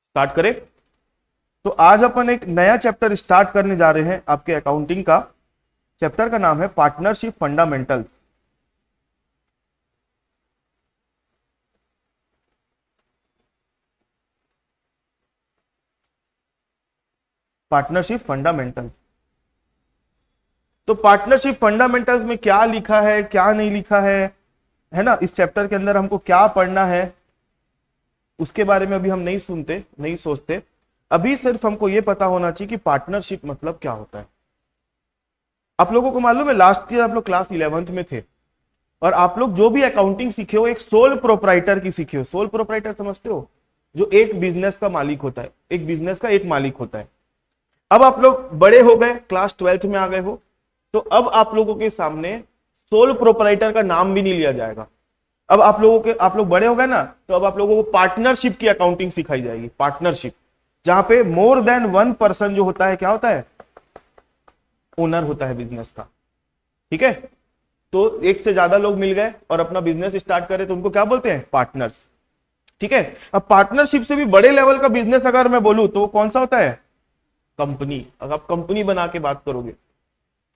Start करें। तो आज अपन एक नया चैप्टर स्टार्ट करने जा रहे हैं आपके अकाउंटिंग का। चैप्टर का नाम है पार्टनरशिप फंडामेंटल। Partnership fundamental. तो पार्टनरशिप फंडामेंटल्स में क्या लिखा है क्या नहीं लिखा है ना, इस चैप्टर के अंदर हमको क्या पढ़ना है उसके बारे में अभी हम नहीं सुनते नहीं सोचते। अभी सिर्फ हमको यह पता होना चाहिए कि पार्टनरशिप मतलब क्या होता है। आप लोगों को मालूम है लास्ट ईयर आप लोग क्लास 11th में थे और आप लोग जो भी अकाउंटिंग सीखे हो एक सोल प्रोप्राइटर की सीखे हो। सोल प्रोप्राइटर समझते हो? जो एक बिजनेस का मालिक होता है, एक बिजनेस का एक मालिक होता है। अब आप लोग बड़े हो गए, क्लास 12th में आ गए हो, तो अब आप लोगों के सामने सोल प्रोप्राइटर का नाम भी नहीं लिया जाएगा। अब आप लोग बड़े हो गए ना, तो अब आप लोगों को पार्टनरशिप की अकाउंटिंग सिखाई जाएगी। पार्टनरशिप जहां पे मोर देन वन पर्सन जो होता है क्या होता है? ओनर होता है बिजनेस का। ठीक है, तो एक से ज्यादा लोग मिल गए और अपना बिजनेस स्टार्ट करे तो उनको क्या बोलते हैं? पार्टनर्स। ठीक है, अब पार्टनरशिप से भी बड़े लेवल का बिजनेस अगर मैं बोलूं तो कौन सा होता है? कंपनी। अगर आप कंपनी बना के बात करोगे,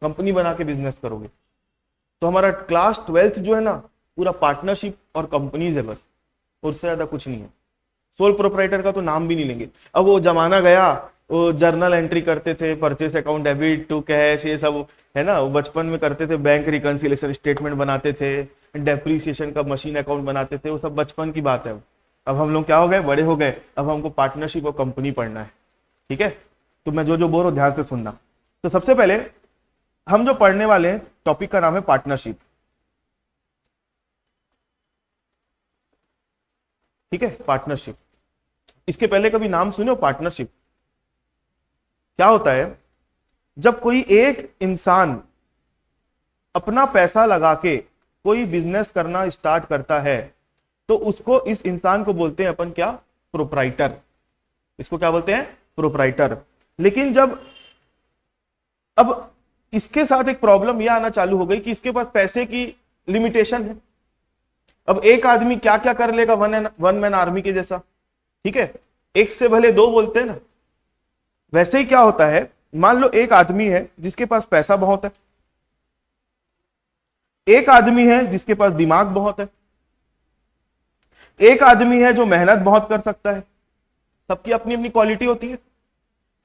कंपनी बना के बिजनेस करोगे, तो हमारा क्लास 12th जो है ना पूरा पार्टनरशिप और कंपनीज है बस, उससे ज्यादा कुछ नहीं है। सोल प्रोप्राइटर का तो नाम भी नहीं लेंगे। अब वो जमाना गया, वो जर्नल एंट्री करते थे, purchase account, debit to cash, ये सब है ना, वो बचपन में करते थे। बैंक रिकंसिलिएशन स्टेटमेंट बनाते थे, डेप्रीसिएशन का मशीन अकाउंट बनाते थे, वो सब बचपन की बात है। अब हम लोग क्या हो गए? बड़े हो गए। अब हमको पार्टनरशिप और कंपनी पढ़ना है। ठीक है, तो मैं जो जो बोल रहा हूं ध्यान से सुनना। तो सबसे पहले हम जो पढ़ने वाले हैं टॉपिक का नाम है पार्टनरशिप। ठीक है, पार्टनरशिप। इसके पहले कभी नाम सुने हो पार्टनरशिप? क्या होता है? जब कोई एक इंसान अपना पैसा लगा के कोई बिजनेस करना स्टार्ट करता है तो उसको, इस इंसान को बोलते हैं अपन क्या? प्रोप्राइटर। इसको क्या बोलते हैं? प्रोप्राइटर। लेकिन जब अब इसके साथ एक प्रॉब्लम यह आना चालू हो गई कि इसके पास पैसे की लिमिटेशन है। अब एक आदमी क्या क्या कर लेगा? वन मैन आर्मी के जैसा। ठीक है, एक से भले दो बोलते हैं ना, वैसे ही क्या होता है, मान लो एक आदमी है जिसके पास पैसा बहुत है, एक आदमी है जिसके पास दिमाग बहुत है, एक आदमी है जो मेहनत बहुत कर सकता है। सबकी अपनी अपनी क्वालिटी होती है।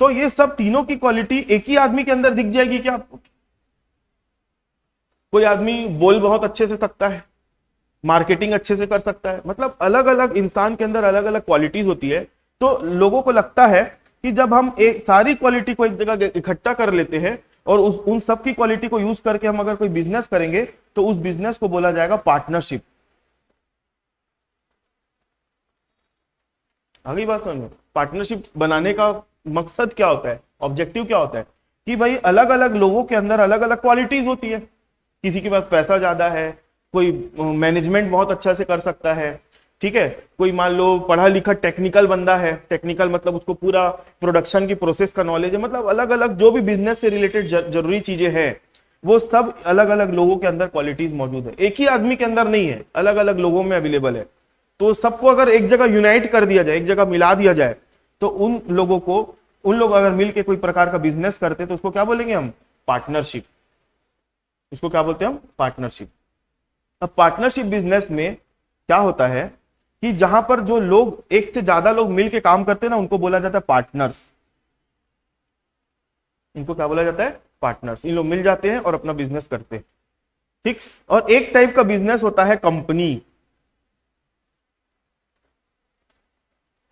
तो ये सब तीनों की क्वालिटी एक ही आदमी के अंदर दिख जाएगी क्या आपको? कोई आदमी बोल बहुत अच्छे से सकता है, मार्केटिंग अच्छे से कर सकता है, मतलब अलग अलग इंसान के अंदर अलग अलग क्वालिटीज होती है। तो लोगों को लगता है कि जब हम एक सारी क्वालिटी को एक जगह इकट्ठा कर लेते हैं और उन सब की क्वालिटी को यूज करके हम अगर कोई बिजनेस करेंगे तो उस बिजनेस को बोला जाएगा पार्टनरशिप। आगे बात समझ में? पार्टनरशिप बनाने का मकसद क्या होता है, ऑब्जेक्टिव क्या होता है? कि भाई अलग अलग लोगों के अंदर अलग अलग क्वालिटीज होती है। किसी के पास पैसा ज्यादा है, कोई मैनेजमेंट बहुत अच्छा से कर सकता है। ठीक है, कोई मान लो पढ़ा लिखा टेक्निकल बंदा है, टेक्निकल मतलब उसको पूरा प्रोडक्शन की प्रोसेस का नॉलेज है। मतलब अलग अलग जो भी बिजनेस से रिलेटेड जरूरी चीजें हैं वो सब अलग अलग लोगों के अंदर क्वालिटीज मौजूद है, एक ही आदमी के अंदर नहीं है, अलग अलग लोगों में अवेलेबल है। तो सबको अगर एक जगह यूनाइट कर दिया जाए, एक जगह मिला दिया जाए, तो उन लोग अगर मिलके कोई प्रकार का बिजनेस करते तो उसको क्या बोलेंगे हम? पार्टनरशिप। इसको क्या बोलते हैं हम? पार्टनरशिप। अब पार्टनरशिप बिजनेस में क्या होता है कि जहां पर जो लोग, एक से ज्यादा लोग मिलके काम करते हैं ना, उनको बोला जाता है पार्टनर्स। इनको क्या बोला जाता है? पार्टनर्स। इन लोग मिल जाते हैं और अपना बिजनेस करते हैं। ठीक, और एक टाइप का बिजनेस होता है कंपनी।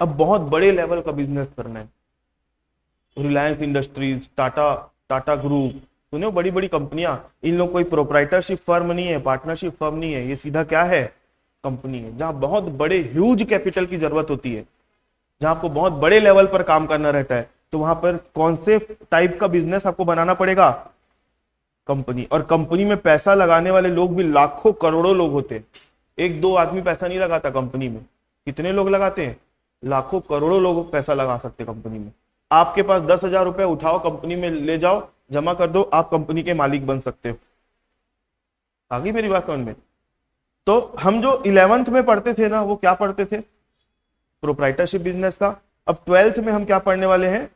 अब बहुत बड़े लेवल का बिजनेस करना है, रिलायंस इंडस्ट्रीज, टाटा, टाटा ग्रुप, सुने हो, बड़ी बड़ी कंपनियां। इन लोग कोई प्रोप्राइटरशिप फर्म नहीं है, पार्टनरशिप फर्म नहीं है, ये सीधा क्या है? कंपनी है। जहां बहुत बड़े ह्यूज कैपिटल की जरूरत होती है, जहां आपको बहुत बड़े लेवल पर काम करना रहता है, तो वहां पर कौन से टाइप का बिजनेस आपको बनाना पड़ेगा? कंपनी। और कंपनी में पैसा लगाने वाले लोग भी लाखों करोड़ों लोग होते हैं। एक दो आदमी पैसा नहीं लगाता कंपनी में, कितने लोग लगाते हैं? लाखों करोड़ों लोग पैसा लगा सकते हैं कंपनी में। आपके पास 10,000 रुपए उठाओ, कंपनी में ले जाओ, जमा कर दो, आप कंपनी के मालिक बन सकते हो। आगे मेरी बात समझ में? तो हम जो 11th में पढ़ते थे ना, वो क्या पढ़ते थे? प्रोप्राइटरशिप बिजनेस का। अब 12th में हम क्या पढ़ने वाले हैं,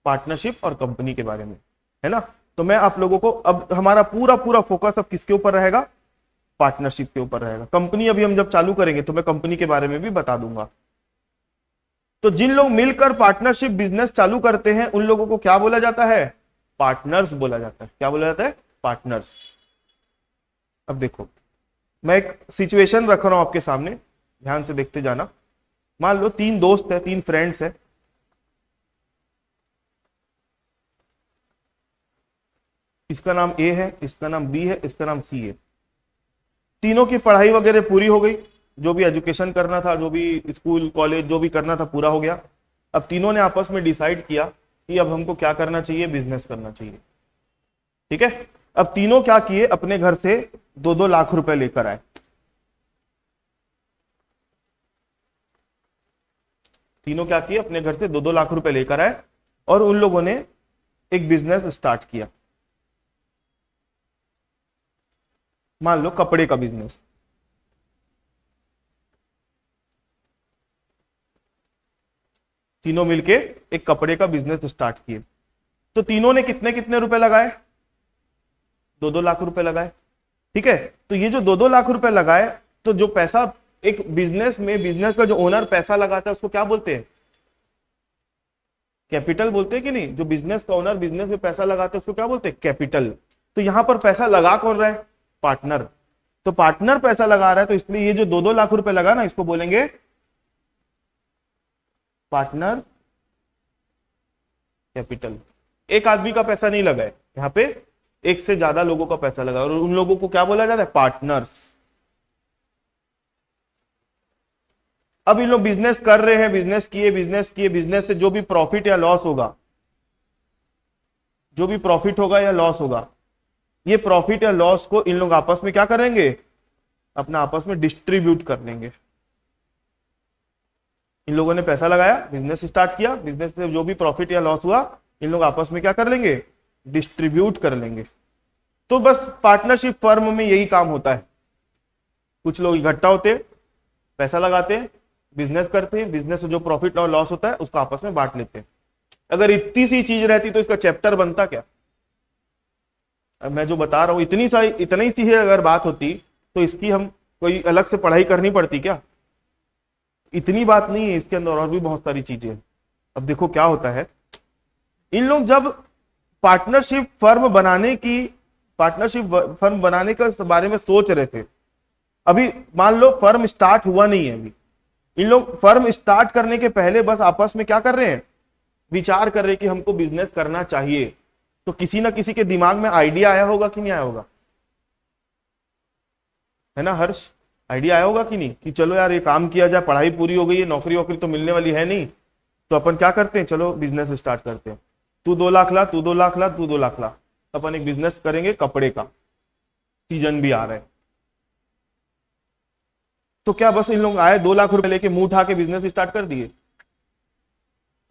पार्टनरशिप और कंपनी के बारे में, है ना। तो मैं आप लोगों को, अब हमारा पूरा पूरा फोकस अब किसके ऊपर रहेगा, पार्टनरशिप के ऊपर रहेगा। कंपनी अभी हम जब चालू करेंगे तो मैं कंपनी के बारे में भी बता दूंगा। तो जिन लोग मिलकर पार्टनरशिप बिजनेस चालू करते हैं उन लोगों को क्या बोला जाता है, पार्टनर्स बोला जाता है। क्या बोला जाता है, पार्टनर्स। अब देखो, मैं एक सिचुएशन रख रहा हूं आपके सामने, ध्यान से देखते जाना। मान लो 3 दोस्त है, 3 फ्रेंड्स है, इसका नाम ए है, इसका नाम बी है, इसका नाम सी है। तीनों की पढ़ाई वगैरह पूरी हो गई, जो भी एजुकेशन करना था, जो भी स्कूल कॉलेज जो भी करना था पूरा हो गया। अब तीनों ने आपस में डिसाइड किया कि अब हमको क्या करना चाहिए, बिजनेस करना चाहिए। ठीक है, अब तीनों क्या किए, अपने घर से 2-2 लाख रुपए लेकर आए। तीनों क्या किए, अपने घर से 2-2 लाख रुपए लेकर आए और उन लोगों ने एक बिजनेस स्टार्ट किया। मान लो कपड़े का बिजनेस। तीनों मिलके एक कपड़े का बिजनेस स्टार्ट किए। तो तीनों ने कितने कितने रुपए लगाए, 2-2 लाख रुपए लगाए। ठीक है, तो ये जो 2-2 लाख रुपए लगाए, तो जो पैसा एक बिजनेस में, बिजनेस का जो ओनर पैसा लगाता है उसको क्या बोलते हैं, कैपिटल बोलते हैं कि नहीं। जो बिजनेस का ओनर बिजनेस में पैसा लगाता है उसको क्या बोलते हैं, कैपिटल। तो यहां पर पैसा लगा कौन रहा है, पार्टनर। तो पार्टनर पैसा लगा रहा है, तो इसलिए ये जो 2-2 लाख रुपए लगा ना, इसको बोलेंगे पार्टनर कैपिटल। एक आदमी का पैसा नहीं लगा है यहां पे, एक से ज्यादा लोगों का पैसा लगा और उन लोगों को क्या बोला जाता है, पार्टनर्स। अब इन लोग बिजनेस कर रहे हैं, बिजनेस किए, बिजनेस से जो भी प्रॉफिट या लॉस होगा, जो भी प्रॉफिट होगा या लॉस होगा, ये प्रॉफिट या लॉस को इन लोग आपस में क्या करेंगे, अपना आपस में डिस्ट्रीब्यूट कर लेंगे। इन लोगों ने पैसा लगाया, बिजनेस स्टार्ट किया, बिजनेस से जो भी प्रॉफिट या लॉस हुआ इन लोग आपस में क्या कर लेंगे, डिस्ट्रीब्यूट कर लेंगे। तो बस पार्टनरशिप फर्म में यही काम होता है। कुछ लोग इकट्ठा होते हैं, पैसा लगाते हैं, बिजनेस करते हैं, बिजनेस से जो प्रॉफिट और लॉस होता है उसको आपस में बांट लेते हैं। अगर इतनी सी चीज रहती तो इसका चैप्टर बनता क्या। अब मैं जो बता रहा हूं इतनी सी है अगर बात होती तो इसकी हम कोई अलग से पढ़ाई करनी पड़ती क्या। इतनी बात नहीं है, इसके अंदर और भी बहुत सारी चीजें हैं। अब देखो क्या होता है, इन लोग जब पार्टनरशिप फर्म बनाने का बारे में सोच रहे थे, अभी मान लो फर्म स्टार्ट हुआ नहीं है, अभी इन लोग फर्म स्टार्ट करने के पहले बस आपस में क्या कर रहे हैं, विचार कर रहे हैं कि हमको बिजनेस करना चाहिए। तो किसी ना किसी के दिमाग में आइडिया आया होगा कि नहीं आया होगा, है ना हर्ष, आइडिया आया होगा कि नहीं, कि चलो यार ये काम किया जाए, पढ़ाई पूरी हो गई है, नौकरी वोकरी तो मिलने वाली है नहीं, तो अपन क्या करते हैं, चलो बिजनेस स्टार्ट करते हैं। तू 2 लाख ला, तू 2 लाख ला, तू 2 लाख ला, अपन एक बिजनेस करेंगे कपड़े का, सीजन भी आ रहा है। तो क्या बस इन लोग आए 2 लाख रुपए लेके मुंह उठा के बिजनेस स्टार्ट कर दिए।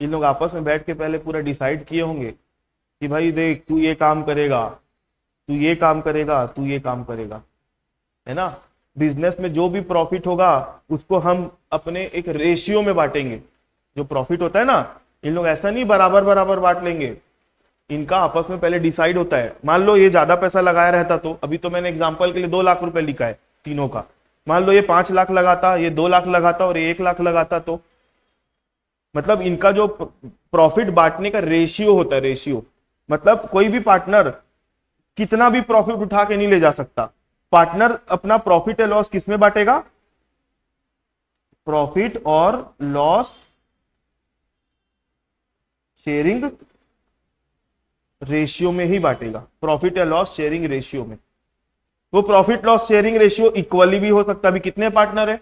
इन लोग आपस में बैठ के पहले पूरा डिसाइड किए होंगे कि भाई देख, तू ये काम करेगा, तू ये काम करेगा, तू ये काम करेगा, है ना। बिजनेस में जो भी प्रॉफिट होगा उसको हम अपने एक रेशियो में बांटेंगे। जो प्रॉफिट होता है ना, इन लोग ऐसा नहीं बराबर बराबर बांट लेंगे, इनका आपस में पहले डिसाइड होता है। मान लो ये ज्यादा पैसा लगाया रहता, तो अभी तो मैंने एग्जांपल के लिए 2 लाख रुपए लिखा है तीनों का, मान लो ये 5 लाख लगाता, ये 2 लाख लगाता और ये 1 लाख लगाता, तो मतलब इनका जो प्रॉफिट बांटने का रेशियो होता है, रेशियो मतलब कोई भी पार्टनर कितना भी प्रॉफिट उठा के नहीं ले जा सकता। पार्टनर अपना प्रॉफिट या लॉस किस में बांटेगा, प्रॉफिट और लॉस शेयरिंग रेशियो में ही बांटेगा, प्रॉफिट या लॉस शेयरिंग रेशियो में। वो profit loss sharing ratio equally भी हो सकता है। अभी कितने पार्टनर है,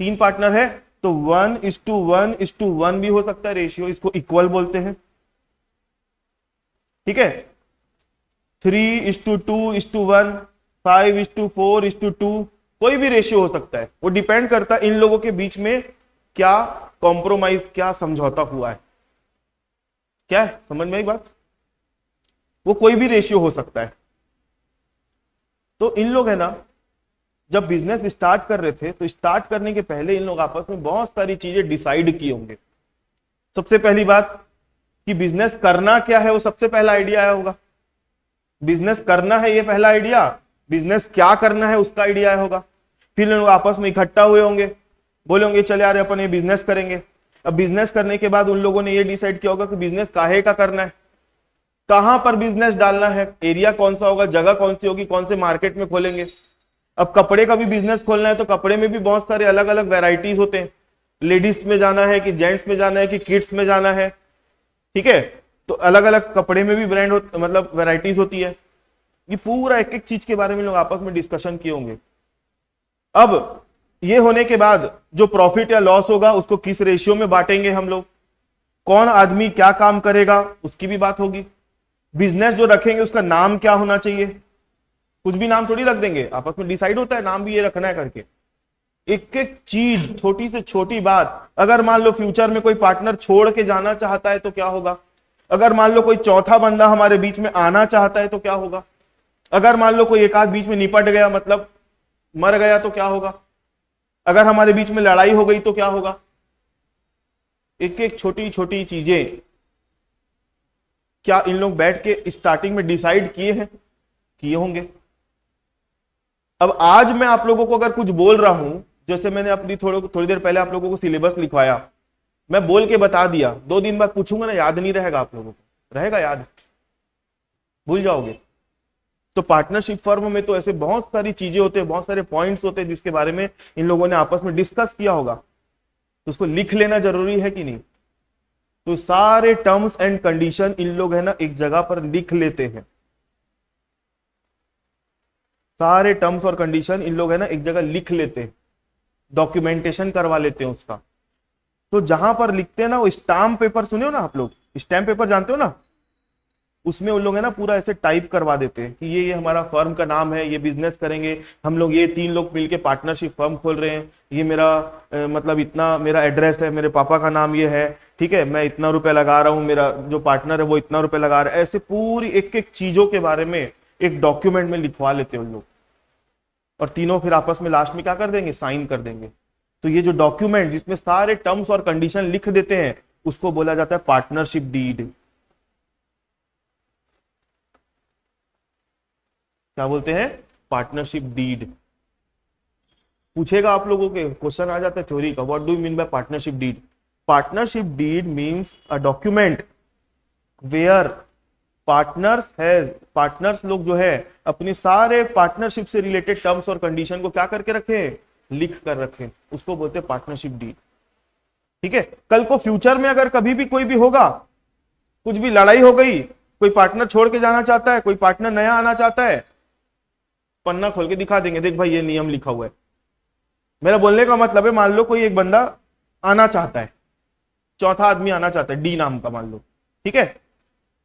3 पार्टनर है, तो 1:1:1 भी हो सकता है रेशियो, इसको इक्वल बोलते हैं। ठीक है, 3:2:1, 5:4:2, कोई भी रेशियो हो सकता है। वो डिपेंड करता है इन लोगों के बीच में क्या कॉम्प्रोमाइज, क्या समझौता हुआ है। क्या है, समझ में आई बात। वो कोई भी रेशियो हो सकता है। तो इन लोग है ना, जब बिजनेस स्टार्ट कर रहे थे तो स्टार्ट करने के पहले इन लोग आपस में बहुत सारी चीजें डिसाइड किए होंगे। सबसे पहली बात कि बिजनेस करना क्या है, वो सबसे पहला आइडिया आया होगा। बिजनेस करना है ये पहला आइडिया, बिजनेस क्या करना है उसका आइडिया आया होगा। फिर लोग आपस में इकट्ठा हुए होंगे, बोले होंगे चल यार अपन ये बिजनेस करेंगे। अब बिजनेस करने के बाद उन लोगों ने ये डिसाइड किया होगा कि बिजनेस काहे का करना है, कहां पर बिजनेस डालना है, एरिया कौन सा होगा, जगह कौन सी होगी, कौन से मार्केट में खोलेंगे। अब कपड़े का भी बिजनेस खोलना है तो कपड़े में भी बहुत सारे अलग अलग वेराइटीज होते हैं, लेडीज में जाना है कि जेंट्स में जाना है कि किड्स में जाना है, ठीक है। तो अलग अलग कपड़े में भी ब्रांड मतलब वेराइटीज होती है। ये पूरा एक एक चीज के बारे में लोग आपस में डिस्कशन किए होंगे। अब ये होने के बाद जो प्रॉफिट या लॉस होगा उसको किस रेशियो में बांटेंगे हम लोग, कौन आदमी क्या काम करेगा उसकी भी बात होगी। बिजनेस जो रखेंगे उसका नाम क्या होना चाहिए, कुछ भी नाम थोड़ी रख देंगे, आपस में डिसाइड होता है नाम भी ये रखना है करके। एक एक चीज, छोटी से छोटी बात, अगर मान लो फ्यूचर में कोई पार्टनर छोड़ के जाना चाहता है तो क्या होगा, अगर मान लो कोई चौथा बंदा हमारे बीच में आना चाहता है तो क्या होगा, अगर मान लो कोई एक आध बीच में निपट गया मतलब मर गया तो क्या होगा, अगर हमारे बीच में लड़ाई हो गई तो क्या होगा। एक एक छोटी छोटी चीजें क्या इन लोग बैठ के स्टार्टिंग में डिसाइड किए हैं, किए होंगे। अब आज मैं आप लोगों को अगर कुछ बोल रहा हूं, जैसे मैंने अपनी थोड़ी देर पहले आप लोगों को सिलेबस लिखवाया, मैं बोल के बता दिया, 2 दिन बाद पूछूंगा ना, याद नहीं रहेगा आप लोगों को, रहेगा याद, भूल जाओगे। तो पार्टनरशिप फर्म में तो ऐसे बहुत सारी चीजें होते हैं, बहुत सारे पॉइंट्स होते हैं जिसके बारे में इन लोगों ने आपस में डिस्कस किया होगा, तो उसको लिख लेना जरूरी है कि नहीं। तो सारे टर्म्स एंड कंडीशन इन लोग है ना एक जगह पर लिख लेते हैं, सारे टर्म्स और कंडीशन इन लोग है ना एक जगह लिख लेते हैं, डॉक्यूमेंटेशन करवा लेते हैं उसका। तो जहां पर लिखते हैं ना, वो स्टाम्प पेपर सुने हो ना आप लोग, स्टैम्प पेपर जानते हो ना, उसमें उन लोग है ना पूरा ऐसे टाइप करवा देते हैं कि ये हमारा फर्म का नाम है, ये बिजनेस करेंगे हम लोग, ये 3 लोग मिलके पार्टनरशिप फर्म खोल रहे हैं, ये मेरा मतलब इतना मेरा एड्रेस है, मेरे पापा का नाम ये है, ठीक है, मैं इतना रुपए लगा रहा हूँ, मेरा जो पार्टनर है वो इतना रुपए लगा रहा है। ऐसे पूरी एक एक चीजों के बारे में एक डॉक्यूमेंट में लिखवा लेते हैं उन लोग, और तीनों फिर आपस में लास्ट में क्या कर देंगे, साइन कर देंगे। तो ये जो डॉक्यूमेंट जिसमें सारे टर्म्स और कंडीशन लिख देते हैं उसको बोला जाता है पार्टनरशिप डीड। क्या बोलते हैं, पार्टनरशिप डीड। पूछेगा आप लोगों के क्वेश्चन आ जाता है थ्योरी का, what do you mean by partnership deed. Partnership deed means a document where partners लोग जो है अपनी सारे पार्टनरशिप से रिलेटेड टर्म्स और कंडीशन को क्या करके रखे, लिख कर रखे, उसको बोलते हैं पार्टनरशिप डीड। ठीक है, कल को फ्यूचर में अगर कभी भी कोई भी होगा, कुछ भी लड़ाई हो गई, कोई पार्टनर छोड़ के जाना चाहता है, कोई पार्टनर नया आना चाहता है, पन्ना खोल के दिखा देंगे, देख भाई ये नियम लिखा हुआ है। मेरा बोलने का मतलब है, मान लो कोई एक बंदा आना चाहता है, चौथा आदमी आना चाहता है, डी नाम का मान लो, ठीक है,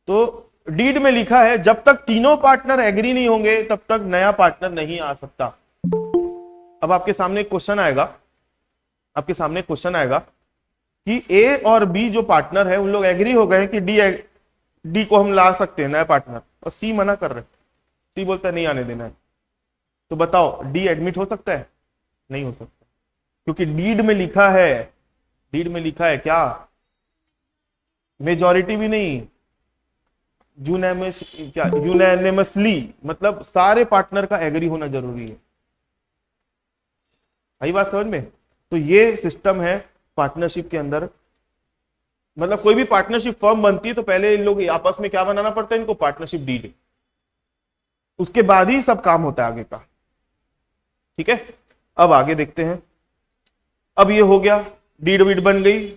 तो डीड में लिखा है जब तक तीनों पार्टनर एग्री नहीं होंगे तब तक नया पार्टनर नहीं आ सकता। अब आपके सामने एक क्वेश्चन आएगा, आपके सामने क्वेश्चन आएगा कि ए और बी जो पार्टनर है उन लोग एग्री हो गए कि डी को हम ला सकते हैं नया पार्टनर, और सी मना कर रहे, सी बोलता है नहीं आने देना है, तो बताओ डी एडमिट हो सकता है, नहीं हो सकता, क्योंकि डीड में लिखा है, डीड में लिखा है क्या, मेजॉरिटी भी नहीं, यूनैनिमसली, मतलब सारे पार्टनर का एग्री होना जरूरी है। आई बात समझ में। तो ये सिस्टम है पार्टनरशिप के अंदर, मतलब कोई भी पार्टनरशिप फर्म बनती है तो पहले इन लोग आपस में क्या बनाना पड़ता है, इनको पार्टनरशिप डीड, उसके बाद ही सब काम होता है आगे का। ठीक है, अब आगे देखते हैं। अब ये हो गया, डीड वीड बन गई,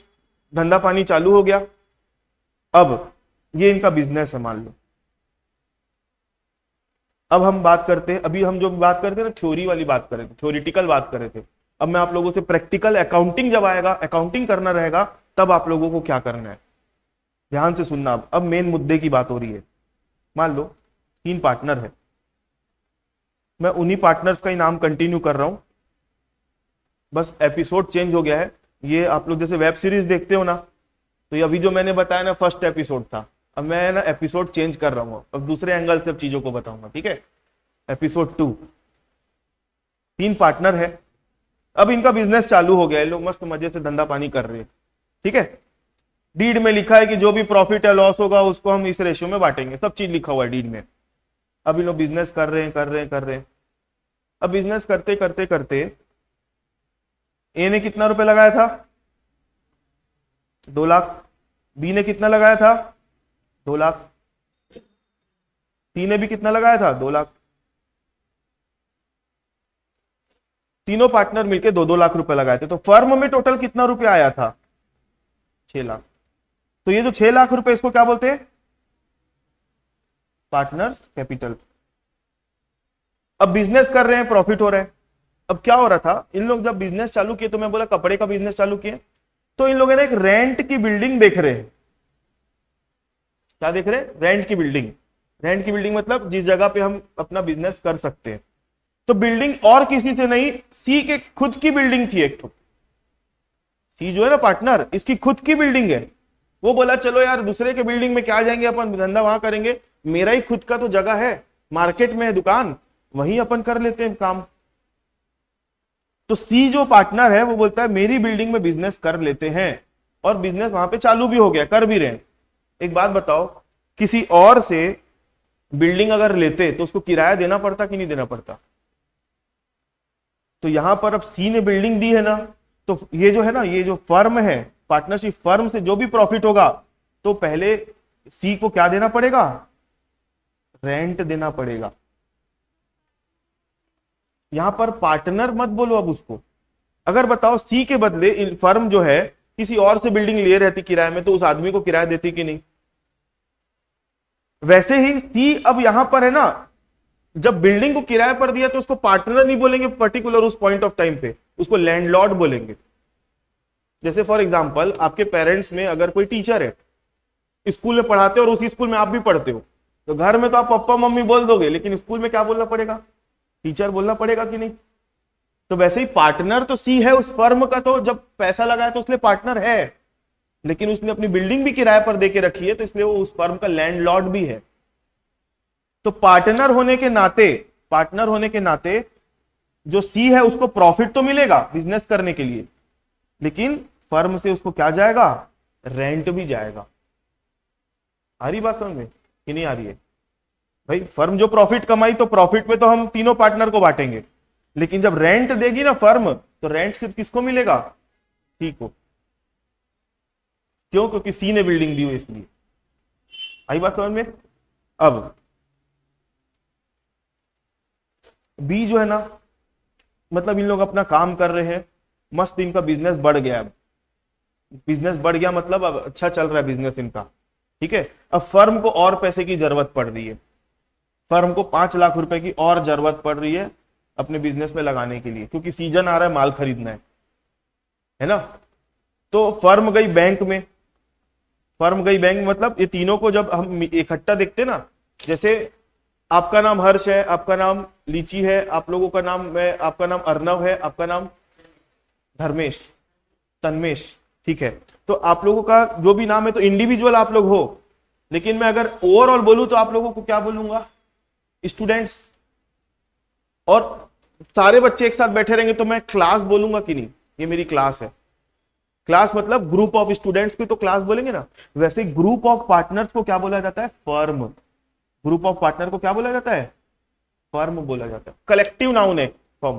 धंधा पानी चालू हो गया। अब ये इनका बिजनेस है मान लो। अब हम बात करते हैं, अभी हम जो बात करते हैं ना थ्योरी वाली बात कर रहे थे, थ्योरिटिकल बात कर रहे थे। अब मैं आप लोगों से प्रैक्टिकल अकाउंटिंग जब आएगा, अकाउंटिंग करना रहेगा, तब आप लोगों को क्या करना है, ध्यान से सुनना। अब मेन मुद्दे की बात हो रही है। मान लो 3 पार्टनर है, मैं उन्हीं पार्टनर्स का ही नाम कंटिन्यू कर रहा हूं, बस एपिसोड चेंज हो गया है। ये आप लोग जैसे वेब सीरीज देखते हो ना, तो ये अभी जो मैंने बताया ना फर्स्ट एपिसोड था, अब मैं ना एपिसोड चेंज कर रहा हूं, अब दूसरे एंगल से चीजों को बताऊंगा। ठीक है, एपिसोड 2, 3 पार्टनर है, अब इनका बिजनेस चालू हो गया है, लोग मस्त मजे से धंधा पानी कर रहे हैं। ठीक है, डीड में लिखा है कि जो भी प्रॉफिट या लॉस होगा उसको हम इस रेशियो में बांटेंगे, सब चीज लिखा हुआ है डीड में। अभी लोग बिजनेस कर रहे हैं। अब बिजनेस करते करते करते ए ने कितना रुपए लगाया था? 2 लाख। बी ने कितना लगाया था? 2 लाख। सी ने भी कितना लगाया था? 2 लाख। तीनों पार्टनर मिलके 2-2 लाख रुपए लगाए थे। तो फर्म में टोटल कितना रुपया आया था? 6 लाख। तो ये जो 6 लाख रुपए, इसको क्या बोलते हैं? Partners capital. अब बिजनेस कर रहे हैं, प्रॉफिट हो रहा है। अब क्या हो रहा था, इन लोग जब बिजनेस चालू किए, तो मैं बोला कपड़े का बिजनेस चालू किए, तो इन लोगों ने एक रेंट की बिल्डिंग देख रहे हैं। क्या देख रहे हैं? रेंट की बिल्डिंग। रेंट की बिल्डिंग मतलब जिस जगह पे हम अपना बिजनेस कर सकते हैं। तो बिल्डिंग और किसी से नहीं, सी के खुद की बिल्डिंग थी एक तो। सी जो है ना पार्टनर, इसकी खुद की बिल्डिंग है। वो बोला चलो यार दूसरे के बिल्डिंग में क्या जाएंगे, अपन धंधा वहां करेंगे, मेरा ही खुद का तो जगह है, मार्केट में है दुकान, वहीं अपन कर लेते हैं काम। तो सी जो पार्टनर है वो बोलता है मेरी बिल्डिंग में बिजनेस कर लेते हैं, और बिजनेस वहां पे चालू भी हो गया, कर भी रहे हैं। एक बात बताओ, किसी और से बिल्डिंग अगर लेते तो उसको किराया देना पड़ता कि नहीं देना पड़ता? तो यहां पर अब सी ने बिल्डिंग दी है ना, तो ये जो है ना, ये जो फर्म है, पार्टनरशिप फर्म से जो भी प्रॉफिट होगा, तो पहले सी को क्या देना पड़ेगा? रेंट देना पड़ेगा। यहां पर पार्टनर मत बोलो अब उसको। अगर बताओ सी के बदले फर्म जो है किसी और से बिल्डिंग ले रहती किराए में, तो उस आदमी को किराया देती कि नहीं? वैसे ही सी अब यहां पर है ना, जब बिल्डिंग को किराए पर दिया तो उसको पार्टनर नहीं बोलेंगे पर्टिकुलर उस पॉइंट ऑफ टाइम पे, उसको लैंडलॉर्ड बोलेंगे। जैसे फॉर एग्जांपल, आपके पेरेंट्स में अगर कोई टीचर है, स्कूल में पढ़ाते हो और उसी स्कूल में आप भी पढ़ते हो, तो घर में तो आप पापा मम्मी बोल दोगे, लेकिन स्कूल में क्या बोलना पड़ेगा? टीचर बोलना पड़ेगा कि नहीं? तो वैसे ही पार्टनर तो सी है उस फर्म का, तो जब पैसा लगाया तो उसलिए पार्टनर है, लेकिन उसने अपनी बिल्डिंग भी किराए पर देके रखी है, तो इसलिए वो उस फर्म का लैंडलॉर्ड भी है। तो पार्टनर होने के नाते जो सी है उसको प्रॉफिट तो मिलेगा बिजनेस करने के लिए, लेकिन फर्म से उसको क्या जाएगा? रेंट भी जाएगा। आ रही बात समझ में कि नहीं आ रही है? भाई फर्म जो प्रॉफिट कमाई, तो प्रॉफिट में तो हम तीनों पार्टनर को बांटेंगे, लेकिन जब रेंट देगी ना फर्म, तो रेंट सिर्फ किसको मिलेगा? सी को। क्यों? क्योंकि सी ने बिल्डिंग दी हुई, इसलिए। आई बात समझ में? अब बी जो है ना, मतलब इन लोग अपना काम कर रहे हैं, मस्त, इनका बिजनेस बढ़ गया। बिजनेस बढ़ गया मतलब अब अच्छा चल रहा है बिजनेस इनका, ठीक है। अब फर्म को और पैसे की जरूरत पड़ रही है, फर्म को 5 लाख रुपए की और जरूरत पड़ रही है अपने बिजनेस में लगाने के लिए, क्योंकि सीजन आ रहा है, माल खरीदना है ना। तो फर्म गई बैंक में, मतलब ये तीनों को जब हम इकट्ठा देखते ना, जैसे आपका नाम हर्ष है, आपका नाम लीची है, आप लोगों का नाम आपका नाम अर्नव है, आपका नाम धर्मेश, तन्मेश, ठीक है। तो आप लोगों का जो भी नाम है, तो इंडिविजुअल आप लोग हो, लेकिन मैं अगर ओवरऑल बोलूं तो आप लोगों को क्या बोलूंगा? स्टूडेंट्स। और सारे बच्चे एक साथ बैठे रहेंगे तो मैं क्लास बोलूंगा कि नहीं? ये मेरी क्लास है। क्लास मतलब ग्रुप ऑफ स्टूडेंट्स की तो क्लास बोलेंगे ना, वैसे ग्रुप ऑफ पार्टनर्स को क्या बोला जाता है? फर्म। ग्रुप ऑफ पार्टनर को क्या बोला जाता है? फर्म बोला जाता है। कलेक्टिव नाउन है फर्म।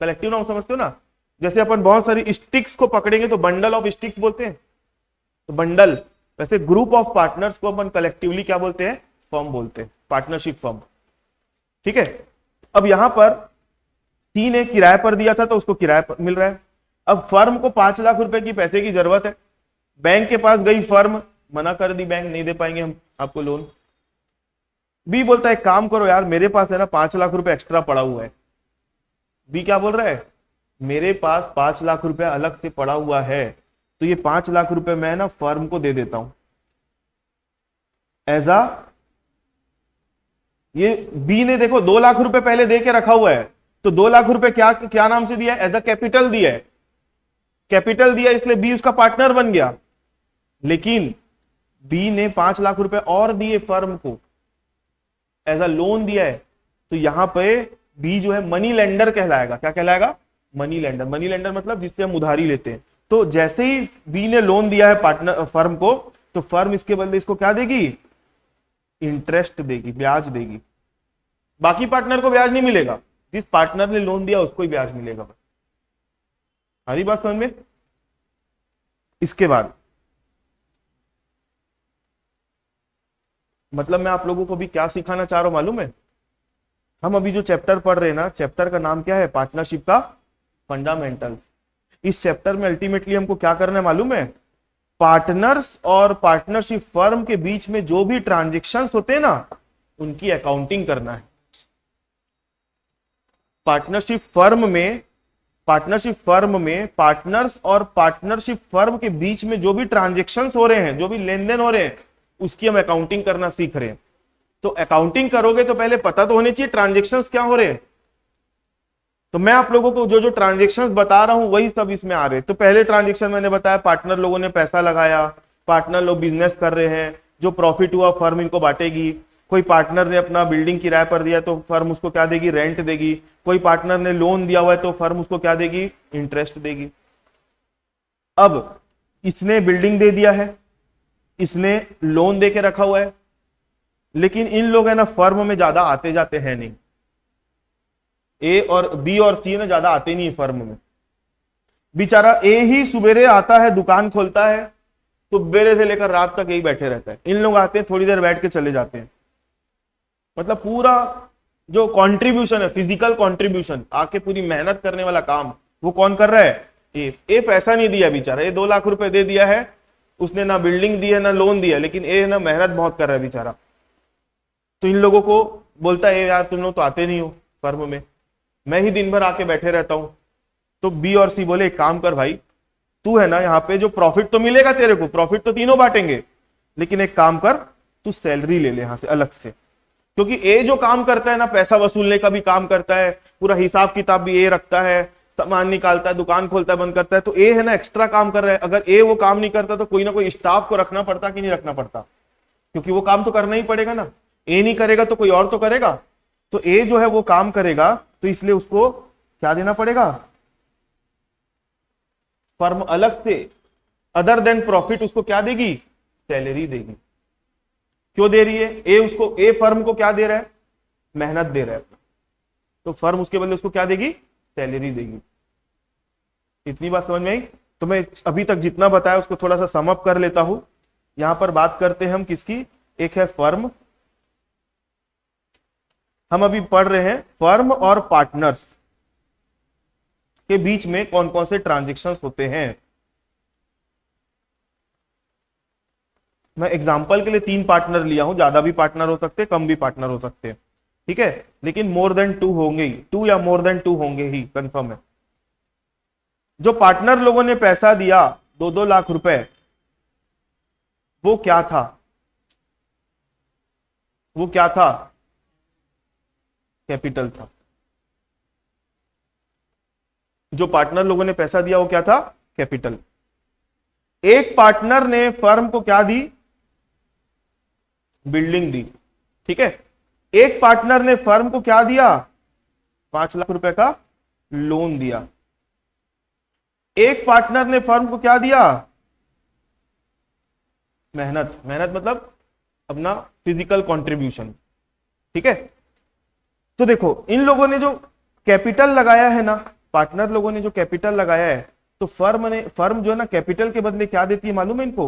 कलेक्टिव नाउन समझते हो ना? जैसे अपन बहुत सारी स्टिक्स को पकड़ेंगे तो बंडल ऑफ स्टिक्स बोलते हैं, तो बंडल। वैसे ग्रुप ऑफ पार्टनर्स को अपन कलेक्टिवली क्या बोलते हैं? फर्म बोलते हैं, पार्टनरशिप फर्म, ठीक है। अब यहां पर सी ने किराए पर दिया था तो उसको किराए पर मिल रहा है। अब फर्म को 5 लाख रुपए की पैसे की जरूरत है, बैंक के पास गई फर्म, मना कर दी, बैंक नहीं दे पाएंगे हम आपको लोन। बी बोलता है काम करो यार, मेरे पास है ना 5 लाख रुपए एक्स्ट्रा पड़ा हुआ है। बी क्या बोल रहा है? मेरे पास 5 लाख रुपए अलग से पड़ा हुआ है, तो ये 5 लाख रुपए मैं ना फर्म को दे देता हूं एज ये बी ने देखो 2 लाख रुपए पहले दे के रखा हुआ है, तो 2 लाख रुपए क्या क्या नाम से दिया है? एज अ कैपिटल दिया है। कैपिटल दिया इसलिए बी उसका पार्टनर बन गया, लेकिन बी ने 5 लाख रुपए और दिए फर्म को, एज अ लोन दिया है, तो यहां पे बी जो है मनी लेंडर कहलाएगा। क्या कहलाएगा? Money lender. मनी लेंडर मतलब जिससे हम उधारी लेते हैं। तो जैसे ही बी ने लोन दिया है पार्टनर फर्म को, तो फर्म इसके बदले इसको क्या देगी, इंटरेस्ट देगी, ब्याज देगी। बाकी पार्टनर को ब्याज नहीं मिलेगा, जिस पार्टनर ने लोन दिया उसको ही ब्याज मिलेगा। बस हरी बात समझ में। इसके बाद मतलब मैं आप लोगों को भी क्या सिखाना चाह रहा हूं मालूम है, हम अभी जो चैप्टर पढ़ रहे हैं ना, चैप्टर का नाम क्या है, पार्टनरशिप का फंडामेंटल। इस चैप्टर में अल्टीमेटली हमको क्या करना है मालूम है, पार्टनर्स और पार्टनरशिप फर्म के बीच में जो भी ट्रांजेक्शन्स होते हैं ना, उनकी अकाउंटिंग करना है। पार्टनरशिप फर्म में पार्टनर्स और पार्टनरशिप फर्म के बीच में जो भी ट्रांजेक्शन्स हो रहे हैं, जो भी लेन देन हो रहे हैं, उसकी हम अकाउंटिंग करना सीख रहे हैं। तो अकाउंटिंग करोगे तो पहले पता तो होनी चाहिए ट्रांजेक्शन्स क्या हो रहे हैं। तो मैं आप लोगों को जो जो ट्रांजेक्शन्स बता रहा हूं वही सब इसमें आ रहे हैं। तो पहले ट्रांजेक्शन मैंने बताया, पार्टनर लोगों ने पैसा लगाया, पार्टनर लोग बिजनेस कर रहे हैं, जो प्रॉफिट हुआ फर्म इनको बांटेगी। कोई पार्टनर ने अपना बिल्डिंग किराए पर दिया तो फर्म उसको क्या देगी, रेंट देगी। कोई पार्टनर ने लोन दिया हुआ है तो फर्म उसको क्या देगी, इंटरेस्ट देगी। अब इसने बिल्डिंग दे दिया है, इसने लोन दे के रखा हुआ है, लेकिन इन लोग है ना फर्म में ज्यादा आते जाते हैं नहीं। ए और बी और सी ना ज्यादा आते नहीं फर्म में। बेचारा ए ही सुबेरे आता है, दुकान खोलता है, तो सुबेरे से लेकर रात तक यही बैठे रहता है। इन लोग आते हैं, थोड़ी देर बैठ के चले जाते हैं। मतलब पूरा जो कंट्रीब्यूशन है, फिजिकल कंट्रीब्यूशन, आके पूरी मेहनत करने वाला काम वो कौन कर रहा है, ए पैसा नहीं दिया बेचारा। ये 2 लाख रुपए दे दिया है, उसने ना बिल्डिंग दी है ना लोन दिया, लेकिन ए ना मेहनत बहुत कर रहा है बेचारा। तो इन लोगों को बोलता है यार तुम लोग तो आते नहीं हो फर्म में, मैं ही दिन भर आके बैठे रहता हूं। तो बी और सी बोले एक काम कर भाई, तू है ना यहाँ पे जो प्रॉफिट तो मिलेगा तेरे को, प्रॉफिट तो तीनों बांटेंगे, लेकिन एक काम कर, तू सैलरी ले ले यहां से अलग से। क्योंकि ए जो काम करता है ना, पैसा वसूलने का भी काम करता है, पूरा हिसाब किताब भी ए रखता है, सामान निकालता है, दुकान खोलता है, बंद करता है, तो ए है ना एक्स्ट्रा काम कर रहा है। अगर ए वो काम नहीं करता तो कोई ना कोई स्टाफ को रखना पड़ता कि नहीं रखना पड़ता, क्योंकि वो काम तो करना ही पड़ेगा ना। ए नहीं करेगा तो कोई और तो करेगा। तो ए जो है वो काम करेगा, तो इसलिए उसको क्या देना पड़ेगा, फर्म अलग से अदर देन प्रॉफिट उसको क्या देगी, सैलरी देगी। क्यों दे रही है, ए फर्म को क्या दे रहा है, मेहनत दे रहा है, तो फर्म उसके बदले उसको क्या देगी, सैलरी देगी। इतनी बात समझ में आई। तो मैं अभी तक जितना बताया उसको थोड़ा सा सम अप कर लेता हूं। यहां पर बात करते हैं हम किसकी, एक है फर्म, हम अभी पढ़ रहे हैं फर्म और पार्टनर्स के बीच में कौन कौन से ट्रांजेक्शन्स होते हैं। मैं एग्जांपल के लिए 3 पार्टनर लिया हूं, ज्यादा भी पार्टनर हो सकते, कम भी पार्टनर हो सकते हैं, ठीक है, लेकिन मोर देन 2 होंगे ही, 2 या मोर देन 2 होंगे ही, कंफर्म है। जो पार्टनर लोगों ने पैसा दिया 2-2 लाख रुपए, वो क्या था, वो क्या था, कैपिटल था। जो पार्टनर लोगों ने पैसा दिया वो क्या था, कैपिटल। एक पार्टनर ने फर्म को क्या दी, बिल्डिंग दी, ठीक है। एक पार्टनर ने फर्म को क्या दिया, 5 लाख रुपए का लोन दिया। एक पार्टनर ने फर्म को क्या दिया, मेहनत मतलब अपना फिजिकल कंट्रीब्यूशन, ठीक है। तो देखो इन लोगों ने जो कैपिटल लगाया है ना, पार्टनर लोगों ने जो कैपिटल लगाया है, तो फर्म जो है ना कैपिटल के बदले क्या देती है मालूम है इनको,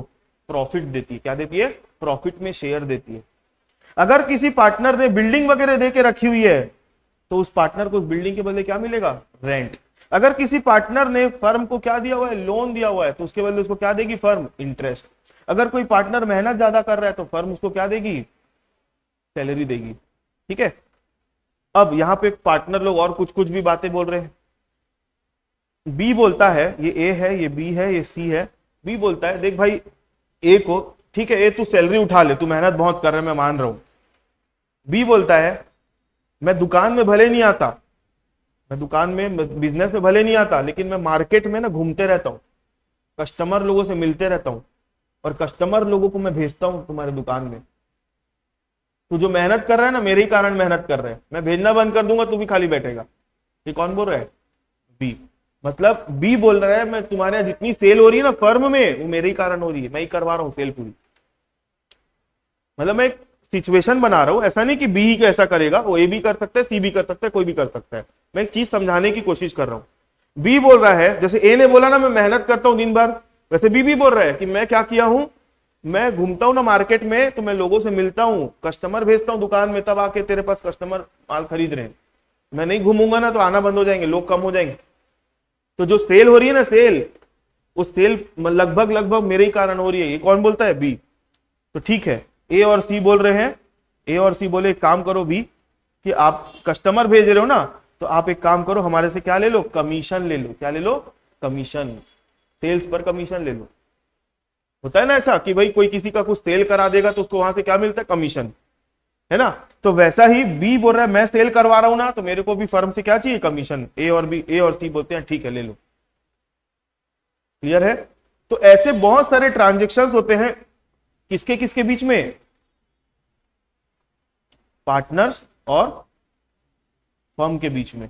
प्रॉफिट देती है। क्या देती है, प्रॉफिट में शेयर देती है। अगर किसी पार्टनर ने बिल्डिंग वगैरह दे के रखी हुई है, तो उस पार्टनर को उस बिल्डिंग के बदले क्या मिलेगा, रेंट। अगर किसी पार्टनर ने फर्म को क्या दिया हुआ है, लोन दिया हुआ है, तो उसके बदले उसको क्या देगी फर्म, इंटरेस्ट। अगर कोई पार्टनर मेहनत ज्यादा कर रहा है तो फर्म उसको क्या देगी, सैलरी देगी, ठीक है। अब यहां पे पार्टनर लोग और कुछ कुछ भी बातें बोल रहे हैं। बी बोलता है, ये ए है, ये बी है, ये सी है। बी बोलता है देख भाई, ए को ठीक है, ए तू सैलरी उठा ले, तू मेहनत बहुत कर रहा है, मैं मान रहा हूं। बी बोलता है मैं दुकान में भले नहीं आता, मैं दुकान में बिजनेस में भले नहीं आता, लेकिन मैं मार्केट में ना घूमते रहता हूं, कस्टमर लोगों से मिलते रहता हूं, और कस्टमर लोगों को मैं भेजता हूं तुम्हारे दुकान में। तू जो मेहनत कर रहा है ना, मेरे ही कारण मेहनत कर रहा है, मैं भेजना बंद कर दूंगा, तू भी खाली बैठेगा। ये कौन बोल रहा है, बी। मतलब बी बोल रहा है मैं तुम्हारे यहाँ जितनी सेल हो रही है ना फर्म में, वो मेरे ही कारण हो रही है, मैं ही करवा रहा हूँ सेल पूरी। मतलब मैं एक सिचुएशन बना रहा हूं, ऐसा नहीं कि बी ही ऐसा करेगा, वो ए भी कर सकता है, सी भी कर सकता है, कोई भी कर सकता है। मैं एक चीज समझाने की कोशिश कर रहा हूं। बी बोल रहा है, जैसे ए ने बोला ना मैं मेहनत करता हूं दिन भर, वैसे बी भी बोल रहा है कि मैं क्या किया हूं, मैं घूमता हूं ना मार्केट में, तो मैं लोगों से मिलता हूं, कस्टमर भेजता हूं दुकान में, तब आके तेरे पास कस्टमर माल खरीद रहे हैं। मैं नहीं घूमूंगा ना तो आना बंद हो जाएंगे, लोग कम हो जाएंगे। तो जो सेल हो रही है ना सेल, उस सेल लगभग लगभग मेरे ही कारण हो रही है। ये कौन बोलता है? बी। तो ठीक है, ए और सी बोल रहे हैं, ए और सी बोले एक काम करो बी कि आप कस्टमर भेज रहे हो ना, तो आप एक काम करो हमारे से क्या ले लो, कमीशन ले लो। क्या ले लो? कमीशन। सेल्स पर कमीशन ले लो। होता है ना ऐसा कि भाई कोई किसी का कुछ सेल करा देगा तो उसको वहां से क्या मिलता है? कमीशन, है ना। तो वैसा ही बी बोल रहा है मैं सेल करवा रहा हूं ना, तो मेरे को भी फर्म से क्या चाहिए? कमीशन। ए और सी बोलते हैं ठीक है ले लो। क्लियर है? तो ऐसे बहुत सारे ट्रांजेक्शन होते हैं किसके किसके बीच में? पार्टनर्स और फर्म के बीच में।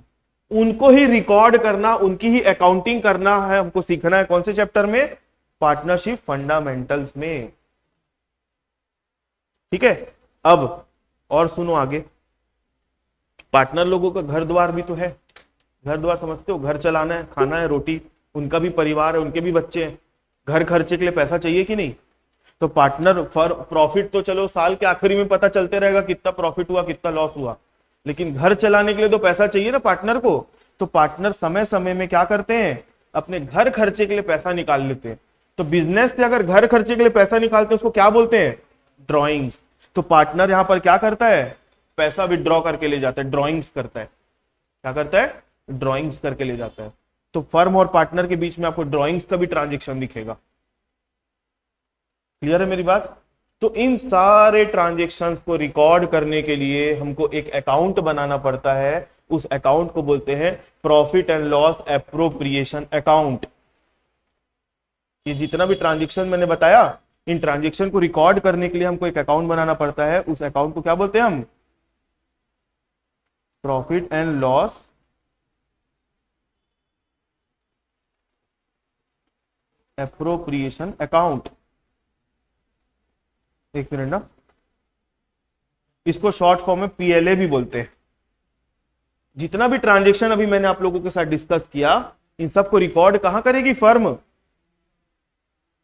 उनको ही रिकॉर्ड करना, उनकी ही अकाउंटिंग करना है, हमको सीखना है। कौन से चैप्टर में? पार्टनरशिप फंडामेंटल्स में। ठीक है। अब और सुनो आगे, पार्टनर लोगों का घर द्वार भी तो है। घर द्वार समझते हो? घर चलाना है, खाना है, रोटी, उनका भी परिवार है, उनके भी बच्चे हैं, घर खर्चे के लिए पैसा चाहिए कि नहीं? तो पार्टनर प्रॉफिट तो चलो साल के आखिरी में पता चलते रहेगा कितना प्रॉफिट हुआ कितना लॉस हुआ, लेकिन घर चलाने के लिए तो पैसा चाहिए ना पार्टनर को। तो पार्टनर समय समय में क्या करते हैं? अपने घर खर्चे के लिए पैसा निकाल लेते हैं। तो बिजनेस से अगर घर खर्चे के लिए पैसा निकालते हैं उसको क्या बोलते हैं? ड्रॉइंग्स। तो पार्टनर यहां पर क्या करता है? पैसा विड्रॉ करके ले जाता है, ड्रॉइंग्स करता है। क्या करता है? ड्रॉइंग्स करके ले जाता है। तो फर्म और पार्टनर के बीच में आपको ड्रॉइंग्स का भी ट्रांजेक्शन दिखेगा। क्लियर है मेरी बात? तो इन सारे ट्रांजेक्शन्स को रिकॉर्ड करने के लिए हमको एक अकाउंट बनाना पड़ता है। उस अकाउंट को बोलते हैं profit and loss appropriation account. ये जितना भी ट्रांजेक्शन मैंने बताया, इन ट्रांजेक्शन को रिकॉर्ड करने के लिए हमको एक अकाउंट बनाना पड़ता है। उस अकाउंट को क्या बोलते हैं हम? Profit and loss appropriation account. एक मिनट ना, इसको शॉर्ट फॉर्म में पीएलए भी बोलते हैं। जितना भी ट्रांजेक्शन अभी मैंने आप लोगों के साथ डिस्कस किया, इन सबको रिकॉर्ड कहां करेगी? Firm.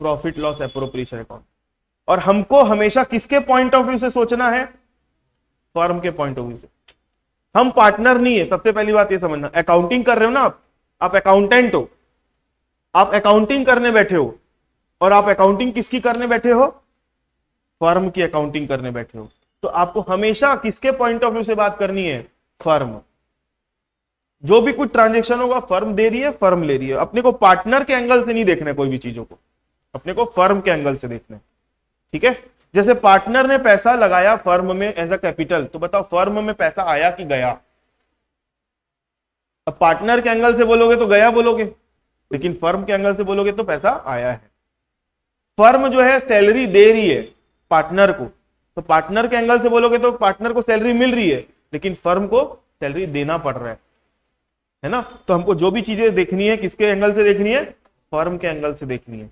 Profit loss appropriation account. और हमको हमेशा किसके पॉइंट ऑफ व्यू से सोचना है? फर्म के पॉइंट ऑफ व्यू से। हम पार्टनर नहीं है, सबसे पहली बात ये समझना। अकाउंटिंग कर रहे हो ना आप अकाउंटेंट हो, आप अकाउंटिंग करने बैठे हो, और आप अकाउंटिंग किसकी करने बैठे हो? फर्म की अकाउंटिंग करने बैठे हो। तो आपको हमेशा किसके पॉइंट ऑफ व्यू से बात करनी है? फर्म। जो भी कुछ ट्रांजेक्शन होगा फर्म दे रही है, फर्म ले रही है। अपने को पार्टनर के एंगल से नहीं देखना है कोई भी चीजों को, अपने को फर्म के एंगल से देखना है। ठीक है। जैसे पार्टनर ने पैसा लगाया फर्म में एज अ कैपिटल, तो बताओ फर्म में पैसा आया कि गया? अब पार्टनर के एंगल से बोलोगे तो गया बोलोगे, लेकिन फर्म के एंगल से बोलोगे तो पैसा आया है। फर्म जो है सैलरी दे रही है पार्टनर को, तो पार्टनर के एंगल से बोलोगे तो पार्टनर को सैलरी मिल रही है, लेकिन फर्म को सैलरी देना पड़ रहा है ना। तो हमको जो भी चीजें देखनी है किसके एंगल से देखनी है? फर्म के एंगल से देखनी है।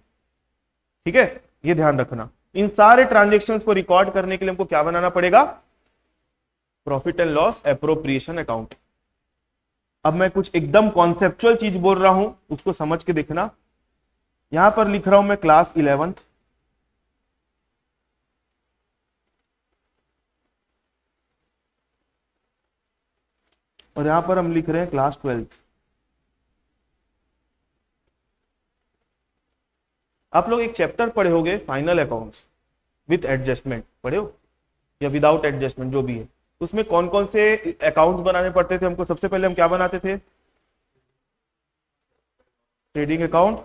ठीक है, ये ध्यान रखना। इन सारे ट्रांजेक्शन्स को रिकॉर्ड करने के लिए हमको क्या बनाना पड़ेगा? Profit and loss appropriation account. अब मैं कुछ एकदम कॉन्सेप्चुअल चीज बोल रहा हूं, उसको समझ के देखना। यहां पर लिख रहा हूं मैं क्लास 11th, और यहां पर हम लिख रहे हैं क्लास 12th। आप लोग एक चैप्टर पढ़े होगे फाइनल अकाउंट्स विथ एडजस्टमेंट, पढ़े हो या विदाउट एडजस्टमेंट, जो भी है। उसमें कौन कौन से अकाउंट्स बनाने पड़ते थे हमको? सबसे पहले हम क्या बनाते थे? Trading account,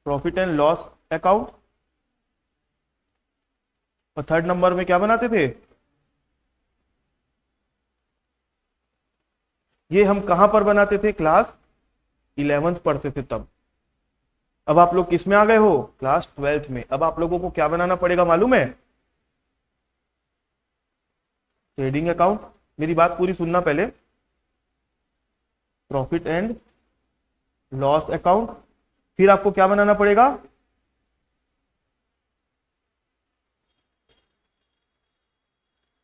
profit and loss account, और थर्ड नंबर में क्या बनाते थे? ये हम कहां पर बनाते थे? क्लास 11th पढ़ते थे तब। अब आप लोग किस में आ गए हो? क्लास 12th में। अब आप लोगों को क्या बनाना पड़ेगा मालूम है? Trading account. मेरी बात पूरी सुनना पहले। प्रॉफिट एंड लॉस अकाउंट, फिर आपको क्या बनाना पड़ेगा,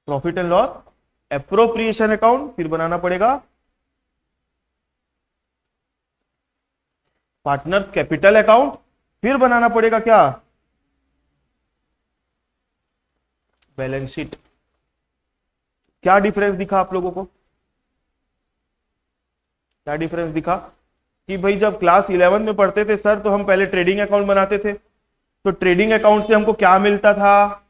profit and loss appropriation account, फिर बनाना पड़ेगा पार्टनर्स कैपिटल अकाउंट, फिर बनाना पड़ेगा क्या, बैलेंस शीट। क्या डिफरेंस दिखा आप लोगों को, क्या डिफरेंस दिखा कि भाई जब क्लास 11 में पढ़ते थे सर तो हम पहले ट्रेडिंग अकाउंट बनाते थे, तो ट्रेडिंग अकाउंट से हमको क्या मिलता था,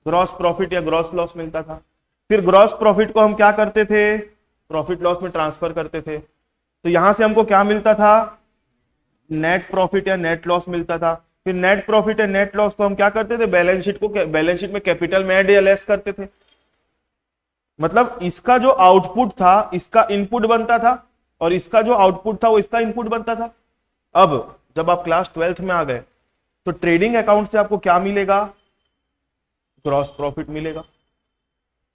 ग्रॉस प्रॉफिट या ग्रॉस लॉस मिलता था। फिर ग्रॉस प्रॉफिट को हम क्या करते थे, प्रॉफिट लॉस में ट्रांसफर करते थे, तो यहां से हमको क्या मिलता था, नेट प्रॉफिट या नेट लॉस मिलता था। फिर नेट प्रॉफिट या नेट लॉस को हम क्या करते थे, बैलेंस शीट को, बैलेंस शीट में कैपिटल में ऐड या लेस करते थे। मतलब इसका जो आउटपुट था इसका इनपुट बनता था, और इसका जो आउटपुट था वो इसका इनपुट बनता था। अब जब आप क्लास 12th में आ गए तो ट्रेडिंग अकाउंट से आपको क्या मिलेगा, ग्रॉस प्रॉफिट मिलेगा।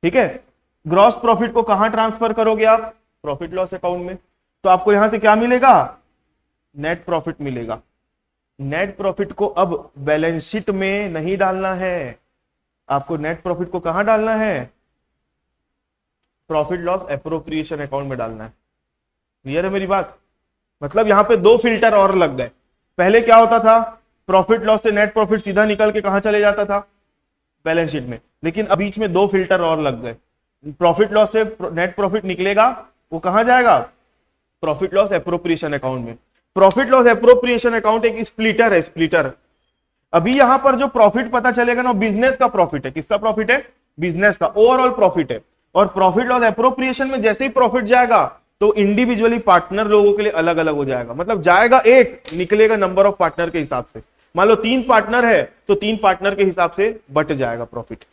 ठीक है, ग्रॉस प्रॉफिट को कहां ट्रांसफर करोगे आप, प्रॉफिट लॉस अकाउंट में, तो आपको यहां से क्या मिलेगा, नेट प्रॉफिट मिलेगा। नेट प्रॉफिट को अब बैलेंस शीट में नहीं डालना है, आपको नेट प्रॉफिट को कहां डालना है, प्रॉफिट लॉस एप्रोप्रिएशन अकाउंट में डालना है। क्लियर है मेरी बात, मतलब यहां पे दो फिल्टर और लग गए। पहले क्या होता था, प्रॉफिट लॉस से नेट प्रॉफिट सीधा निकल के कहां चले जाता था, बैलेंस शीट में, लेकिन अब बीच में दो फिल्टर और लग गए। प्रॉफिट लॉस से नेट प्रॉफिट निकलेगा, वो कहां जाएगा, प्रॉफिट लॉस एप्रोप्रिएशन अकाउंट में। प्रॉफिट लॉस एप्रोप्रिएशन अकाउंट एक स्प्लिटर है, स्प्लिटर। अभी यहां पर जो प्रॉफिट पता चलेगा ना, बिजनेस का प्रॉफिट है। किसका प्रॉफिट है, बिजनेस का ओवरऑल प्रॉफिट है। और प्रॉफिट लॉस एप्रोप्रिएशन में जैसे ही प्रॉफिट जाएगा तो इंडिविजुअली पार्टनर लोगों के लिए अलग अलग हो जाएगा, मतलब जाएगा एक, निकलेगा नंबर ऑफ पार्टनर के हिसाब से। मान लो 3 पार्टनर है तो 3 पार्टनर के हिसाब से बट जाएगा प्रॉफिट।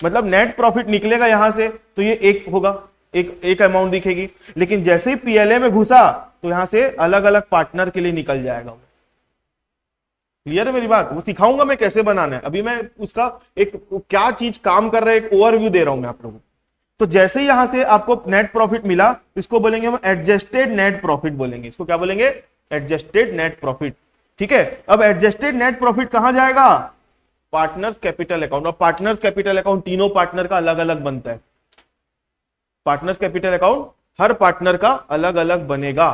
मतलब नेट प्रॉफिट निकलेगा यहां से तो ये एक होगा, एक अमाउंट दिखेगी, लेकिन जैसे ही पीएलए में घुसा तो यहां से अलग अलग पार्टनर के लिए निकल जाएगा। क्लियर है मेरी बात, वो सिखाऊंगा मैं कैसे बनाना है। अभी मैं उसका एक क्या चीज काम कर रहा है एक ओवरव्यू दे रहा हूं मैं आप लोगों को। तो जैसे ही यहां से आपको नेट प्रॉफिट मिला, इसको बोलेंगे हम एडजस्टेड नेट प्रॉफिट बोलेंगे। इसको क्या बोलेंगे, एडजस्टेड नेट प्रॉफिट। ठीक है, अब एडजस्टेड नेट प्रॉफिट कहां जाएगा, पार्टनर्स कैपिटल अकाउंट। और पार्टनर्स कैपिटल अकाउंट तीनों पार्टनर का अलग अलग बनता है। पार्टनर्स कैपिटल अकाउंट हर पार्टनर का अलग अलग बनेगा।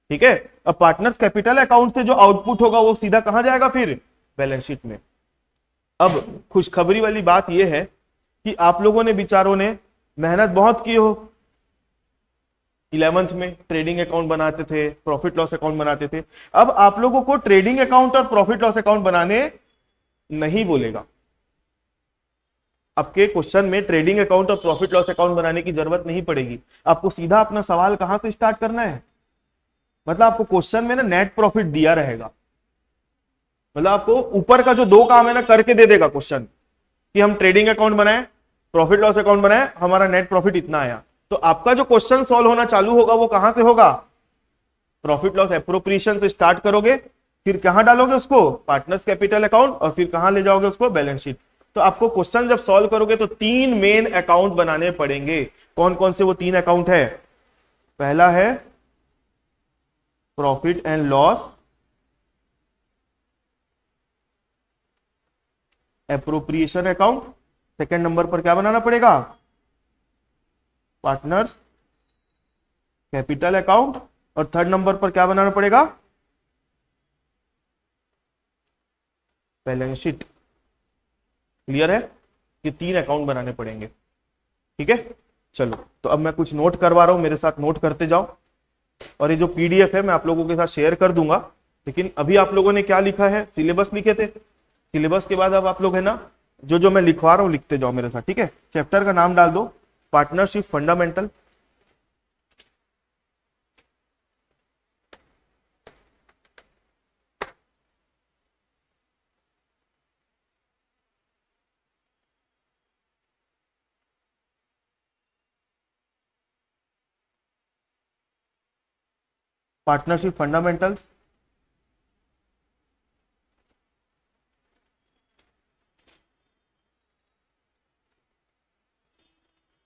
ठीक है, अब पार्टनर्स कैपिटल अकाउंट से जो आउटपुट होगा वो सीधा कहां जाएगा, फिर बैलेंस शीट में। अब खुशखबरी वाली बात यह है कि आप लोगों ने, विचारों ने मेहनत बहुत की हो। 11th में ट्रेडिंग अकाउंट बनाते थे, प्रॉफिट लॉस अकाउंट बनाते थे। अब आप लोगों को ट्रेडिंग अकाउंट और प्रॉफिट लॉस अकाउंट बनाने नहीं बोलेगा। आपके क्वेश्चन में ट्रेडिंग अकाउंट और प्रॉफिट लॉस अकाउंट बनाने की जरूरत नहीं पड़ेगी। आपको सीधा अपना सवाल कहां से स्टार्ट करना है, मतलब आपको क्वेश्चन में ना नेट प्रॉफिट दिया रहेगा, मतलब आपको ऊपर का जो 2 काम है ना करके दे देगा क्वेश्चन, कि हम ट्रेडिंग अकाउंट बनाए, प्रॉफिट लॉस अकाउंट बनाए, हमारा नेट प्रॉफिट इतना आया। तो आपका जो क्वेश्चन सॉल्व होना चालू होगा वो कहां से होगा, प्रॉफिट लॉस एप्रोप्रिएशन से स्टार्ट करोगे, फिर कहां डालोगे उसको, पार्टनर्स कैपिटल अकाउंट, और फिर कहां ले जाओगे उसको, बैलेंस शीट। तो आपको क्वेश्चन जब सॉल्व करोगे तो 3 मेन अकाउंट बनाने पड़ेंगे। कौन कौन से वो 3 अकाउंट है, पहला है profit and loss appropriation account, second number पर क्या बनाना पड़ेगा, पार्टनर्स कैपिटल अकाउंट, और थर्ड नंबर पर क्या बनाना पड़ेगा, बैलेंस शीट। क्लियर है, ये 3 अकाउंट बनाने पड़ेंगे। ठीक है, चलो तो अब मैं कुछ नोट करवा रहा हूं, मेरे साथ नोट करते जाओ। और ये जो पीडीएफ है मैं आप लोगों के साथ शेयर कर दूंगा। लेकिन अभी आप लोगों ने क्या लिखा है, सिलेबस लिखे थे, सिलेबस के बाद अब आप लोग है ना जो जो मैं लिखवा रहा हूं लिखते जाओ मेरे साथ। ठीक है, चैप्टर का नाम डाल दो पार्टनरशिप फंडामेंटल। पार्टनरशिप फंडामेंटल्स,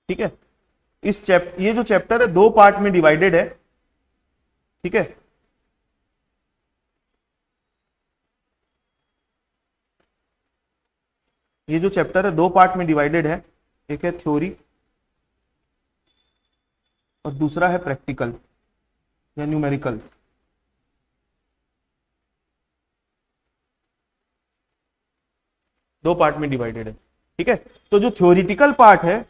ठीक है। ये जो चैप्टर है 2 पार्ट में डिवाइडेड है। ठीक है, ये जो चैप्टर है 2 पार्ट में डिवाइडेड है, एक है थ्योरी और दूसरा है प्रैक्टिकल या न्यूमेरिकल। दो पार्ट में डिवाइडेड है, ठीक है। तो जो थ्योरिटिकल पार्ट है,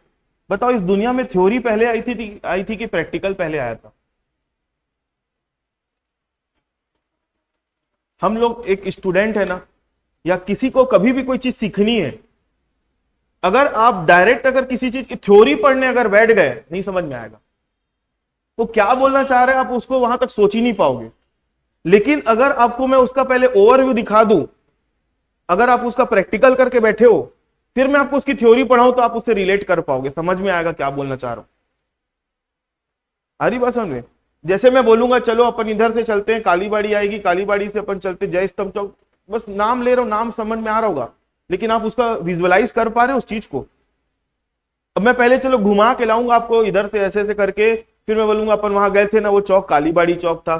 बताओ इस दुनिया में थ्योरी पहले आई थी कि प्रैक्टिकल पहले आया था? हम लोग एक स्टूडेंट है ना, या किसी को कभी भी कोई चीज सीखनी है, अगर आप डायरेक्ट अगर किसी चीज की थ्योरी पढ़ने अगर बैठ गए, नहीं समझ में आएगा। वो क्या बोलना चाह रहे हैं आप उसको वहां तक सोच ही नहीं पाओगे। लेकिन अगर आपको मैं उसका पहले ओवरव्यू दिखा दूं, अगर आप उसका प्रैक्टिकल करके बैठे हो, फिर मैं आपको उसकी थ्योरी पढ़ाऊं, तो आप उससे रिलेट कर पाओगे, समझ में आएगा क्या बोलना चाह रहा हूं। आ रही बात समझ में? जैसे मैं बोलूंगा चलो अपन इधर से चलते हैं, कालीबाड़ी आएगी, कालीबाड़ी से अपन चलते जय स्तंभ चौक, बस नाम ले रहा हूं, नाम समझ में आ रहा होगा, लेकिन आप उसका विजुअलाइज कर पा रहे हो उस चीज को। अब मैं पहले चलो घुमा के लाऊंगा आपको इधर से ऐसे ऐसे करके, फिर मैं बोलूंगा अपन वहां गए थे ना, वो चौक कालीबाड़ी चौक था,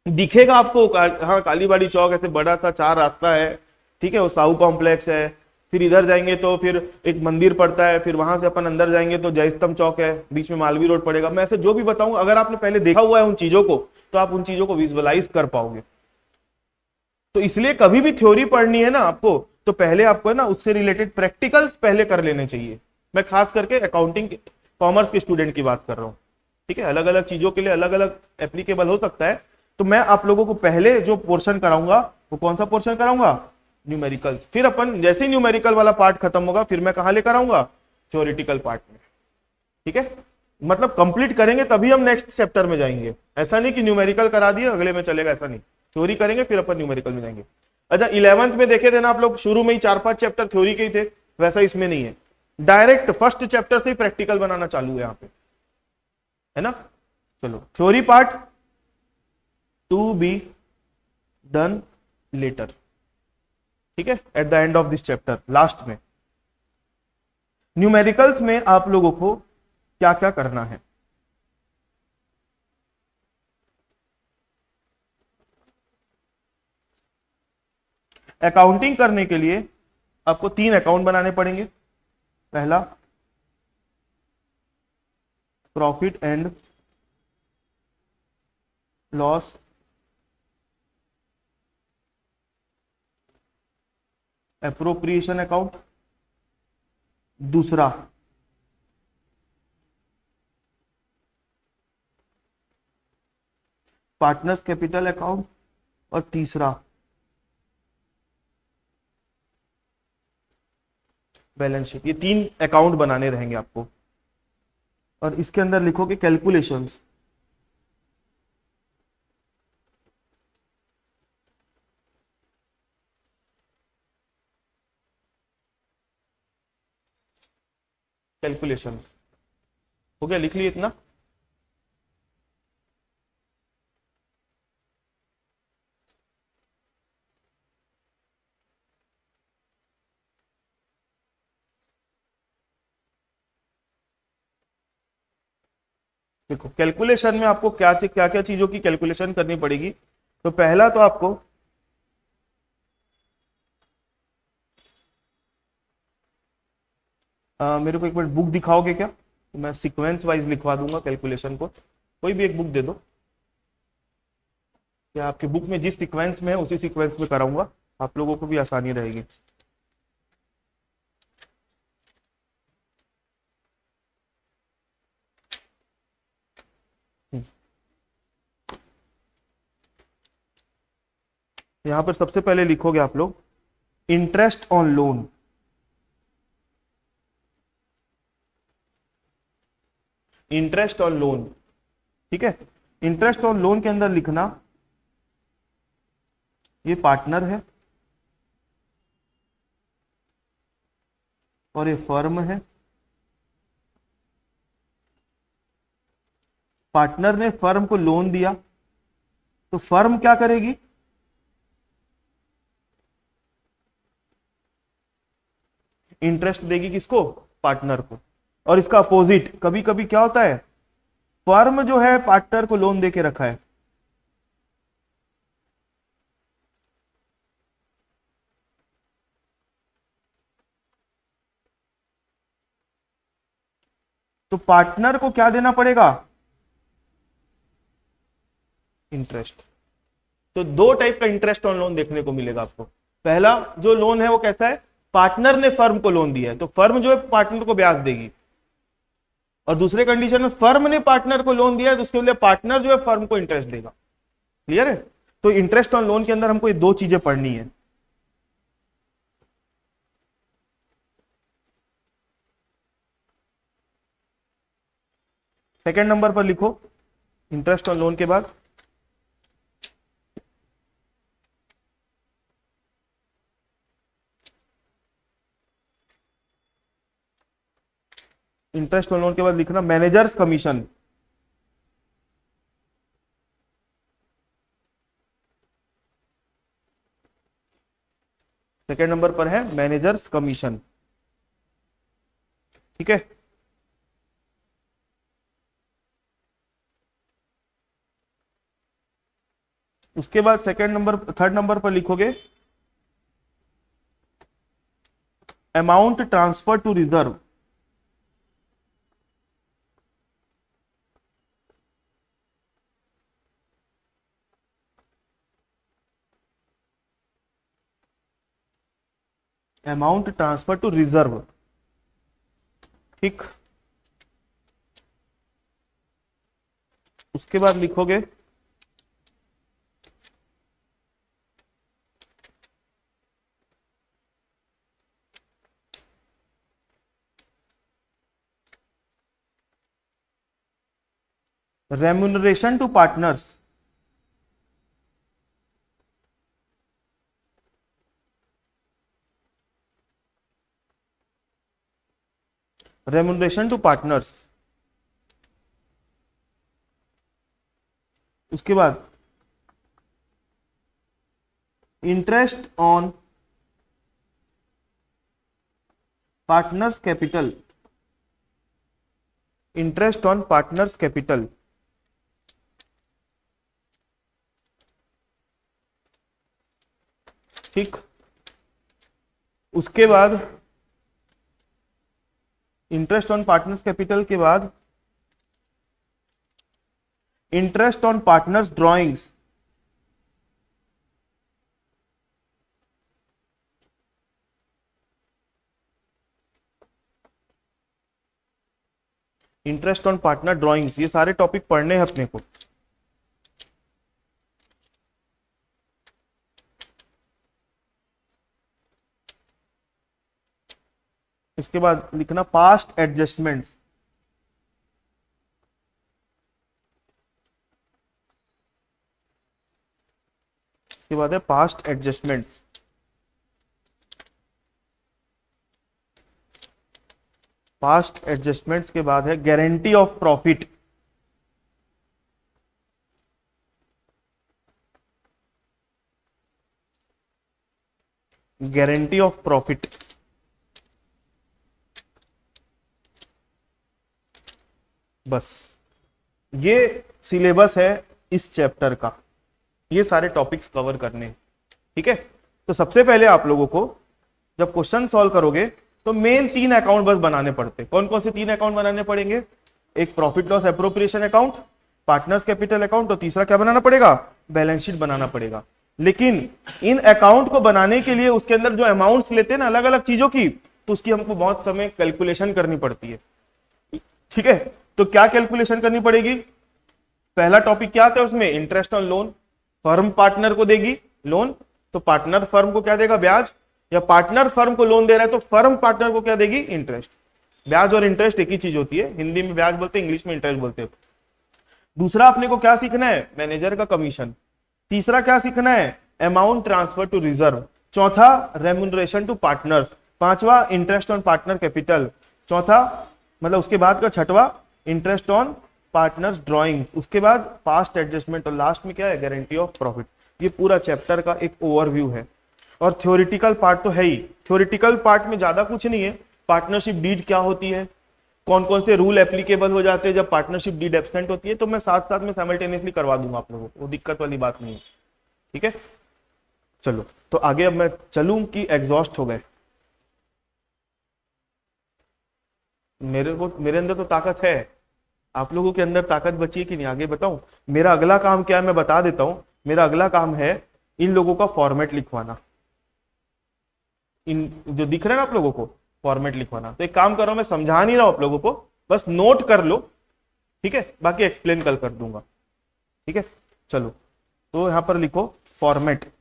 दिखेगा आपको हाँ कालीबाड़ी चौक ऐसे बड़ा सा 4 रास्ता है, ठीक है, वो साहू कॉम्प्लेक्स है, फिर इधर जाएंगे तो फिर एक मंदिर पड़ता है, फिर वहां से अपन अंदर जाएंगे तो जय स्तंभ चौक है, बीच में मालवीय रोड पड़ेगा। मैं ऐसे जो भी बताऊंगा, अगर आपने पहले देखा हुआ है उन चीजों को, तो आप उन चीजों को विजुअलाइज कर पाओगे। तो इसलिए कभी भी थ्योरी पढ़नी है ना आपको, तो पहले आपको ना उससे रिलेटेड प्रैक्टिकल्स पहले कर लेने चाहिए। मैं खास करके अकाउंटिंग कॉमर्स के स्टूडेंट की बात कर रहा हूँ, ठीक है, अलग अलग चीजों के लिए अलग अलग एप्लीकेबल हो सकता है। तो मैं आप लोगों को पहले जो पोर्शन कराऊंगा, वो कौन सा पोर्शन कराऊंगा? न्यूमेरिकल। फिर अपन जैसे ही न्यूमेरिकल वाला पार्ट खत्म होगा, फिर मैं कहां लेकर आऊंगा? थ्योरेटिकल पार्ट में, ठीक है। मतलब कंप्लीट करेंगे तभी हम नेक्स्ट चैप्टर में जाएंगे, ऐसा नहीं कि न्यूमेरिकल करा दिए अगले में चलेगा, ऐसा नहीं। थ्योरी करेंगे फिर अपन न्यूमेरिकल में जाएंगे। अच्छा 11th में देखे थे ना आप लोग, शुरू में ही 4-5 चैप्टर थ्योरी के ही थे, वैसा इसमें नहीं है, डायरेक्ट फर्स्ट चैप्टर से ही प्रैक्टिकल बनाना चालू है यहाँ पे, है ना। चलो theory part to be done later, ठीक है, at the end of this chapter, last में। न्यूमेरिकल्स में आप लोगों को क्या क्या करना है? अकाउंटिंग करने के लिए आपको 3 अकाउंट बनाने पड़ेंगे। पहला profit and loss, appropriation account, दूसरा पार्टनर्स कैपिटल अकाउंट, और तीसरा बैलेंस शीट। ये 3 अकाउंट बनाने रहेंगे आपको, और इसके अंदर लिखोगे कैलकुलेशंस। कैलकुलेशन हो गया, लिख लिए इतना। देखो कैलकुलेशन में आपको क्या क्या चीजों की कैलकुलेशन करनी पड़ेगी। तो पहला तो आपको मेरे को एक मिनट बुक दिखाओगे क्या? तो मैं सीक्वेंस वाइज लिखवा दूंगा कैलकुलेशन को, कोई भी एक बुक दे दो, या आपके बुक में जिस सीक्वेंस में है उसी सीक्वेंस में कराऊंगा, आप लोगों को भी आसानी रहेगी। यहां पर सबसे पहले लिखोगे आप लोग interest on loan. Interest on loan, ठीक है। इंटरेस्ट ऑन लोन के अंदर लिखना ये पार्टनर है और ये फर्म है। पार्टनर ने फर्म को लोन दिया, तो फर्म क्या करेगी? इंटरेस्ट देगी किसको? पार्टनर को। और इसका अपोजिट कभी कभी क्या होता है, फर्म जो है पार्टनर को लोन देके रखा है, तो पार्टनर को क्या देना पड़ेगा? इंटरेस्ट। तो दो टाइप का इंटरेस्ट ऑन लोन देखने को मिलेगा आपको। पहला जो लोन है वो कैसा है, पार्टनर ने फर्म को लोन दिया है तो फर्म जो है पार्टनर को ब्याज देगी, और दूसरे कंडीशन में फर्म ने पार्टनर को लोन दिया है तो उसके बदले पार्टनर जो है फर्म को इंटरेस्ट देगा। क्लियर है? तो इंटरेस्ट ऑन लोन के अंदर हमको ये दो चीजें पढ़नी है। सेकंड नंबर पर लिखो इंटरेस्ट ऑन लोन के बाद इंटरेस्ट ऑन लोन के बाद लिखना मैनेजर्स कमीशन। सेकेंड नंबर पर है मैनेजर्स कमीशन। ठीक है, उसके बाद थर्ड नंबर पर लिखोगे amount transfer to reserve. Amount transfer to reserve. ठीक, उसके बाद लिखोगे remuneration to partners. Remuneration to partners. उसके बाद interest on partners capital. Interest on partners capital. ठीक, उसके बाद इंटरेस्ट ऑन पार्टनर्स कैपिटल के बाद interest on partners drawings. Interest on partner drawings, ये सारे टॉपिक पढ़ने हैं अपने को। इसके बाद लिखना पास्ट एडजस्टमेंट्स। इसके बाद है पास्ट एडजस्टमेंट्स। पास्ट एडजस्टमेंट्स के बाद है guarantee of profit. Guarantee of profit. बस ये सिलेबस है इस चैप्टर का, ये सारे टॉपिक्स कवर करने हैं। ठीक है, तो सबसे पहले आप लोगों को जब क्वेश्चन सॉल्व करोगे तो मेन 3 अकाउंट बस बनाने पड़ते। कौन कौन से 3 अकाउंट बनाने पड़ेंगे? एक profit loss appropriation account, partners capital account, और तीसरा क्या बनाना पड़ेगा? बैलेंस शीट बनाना पड़ेगा। लेकिन इन अकाउंट को बनाने के लिए उसके अंदर जो अमाउंट्स लेते हैं ना अलग अलग चीजों की, तो उसकी हमको बहुत समय कैलकुलेशन करनी पड़ती है। ठीक है, तो क्या कैलकुलेशन करनी पड़ेगी? पहला टॉपिक क्या आता है उसमें? Interest on loan. Firm partner को देगी लोन, तो पार्टनर फर्म को क्या देगा? ब्याज। या पार्टनर फर्म को लोन दे रहा है तो फर्म पार्टनर को क्या देगी? इंटरेस्ट। ब्याज और इंटरेस्ट एक ही चीज होती है, हिंदी में ब्याज बोलते हैं, इंग्लिश में इंटरेस्ट बोलते हैं। दूसरा अपने को क्या सीखना है? मैनेजर का कमीशन। तीसरा क्या सीखना है? Amount transfer to reserve. चौथा रेम्यूनरेशन टू पार्टनर। पांचवा इंटरेस्ट ऑन पार्टनर कैपिटल। चौथा मतलब उसके बाद का छठवा इंटरेस्ट ऑन पार्टनर्स ड्रॉइंग। उसके बाद पास्ट एडजस्टमेंट, और लास्ट में क्या है? Guarantee of profit. ये पूरा चैप्टर का एक ओवरव्यू है। और थ्योरेटिकल पार्ट तो है ही। थ्योरेटिकल पार्ट में ज्यादा कुछ नहीं है। पार्टनरशिप डीड क्या होती है, कौन कौन से रूल एप्लीकेबल हो जाते हैं जब पार्टनरशिप डीड एब्सेंट होती है, तो मैं साथ साथ में साइमल्टेनियसली करवा दूंगा आप लोगों को, वो दिक्कत वाली बात नहीं है। ठीक है, चलो तो आगे अब मैं चलूं कि एग्जॉस्ट हो गए? मेरे अंदर तो ताकत है, आप लोगों के अंदर ताकत बची है कि नहीं, आगे बताऊं। मेरा अगला काम क्या है मैं बता देता हूं। मेरा अगला काम है इन लोगों का फॉर्मेट लिखवाना। इन जो दिख रहे हैं ना आप लोगों को, फॉर्मेट लिखवाना। तो एक काम कर रहा हूं, मैं समझा नहीं रहा हूं आप लोगों को, बस नोट कर लो, ठीक है, बाकी एक्सप्लेन कल कर दूंगा, ठीक है। चलो, तो यहां पर लिखो format.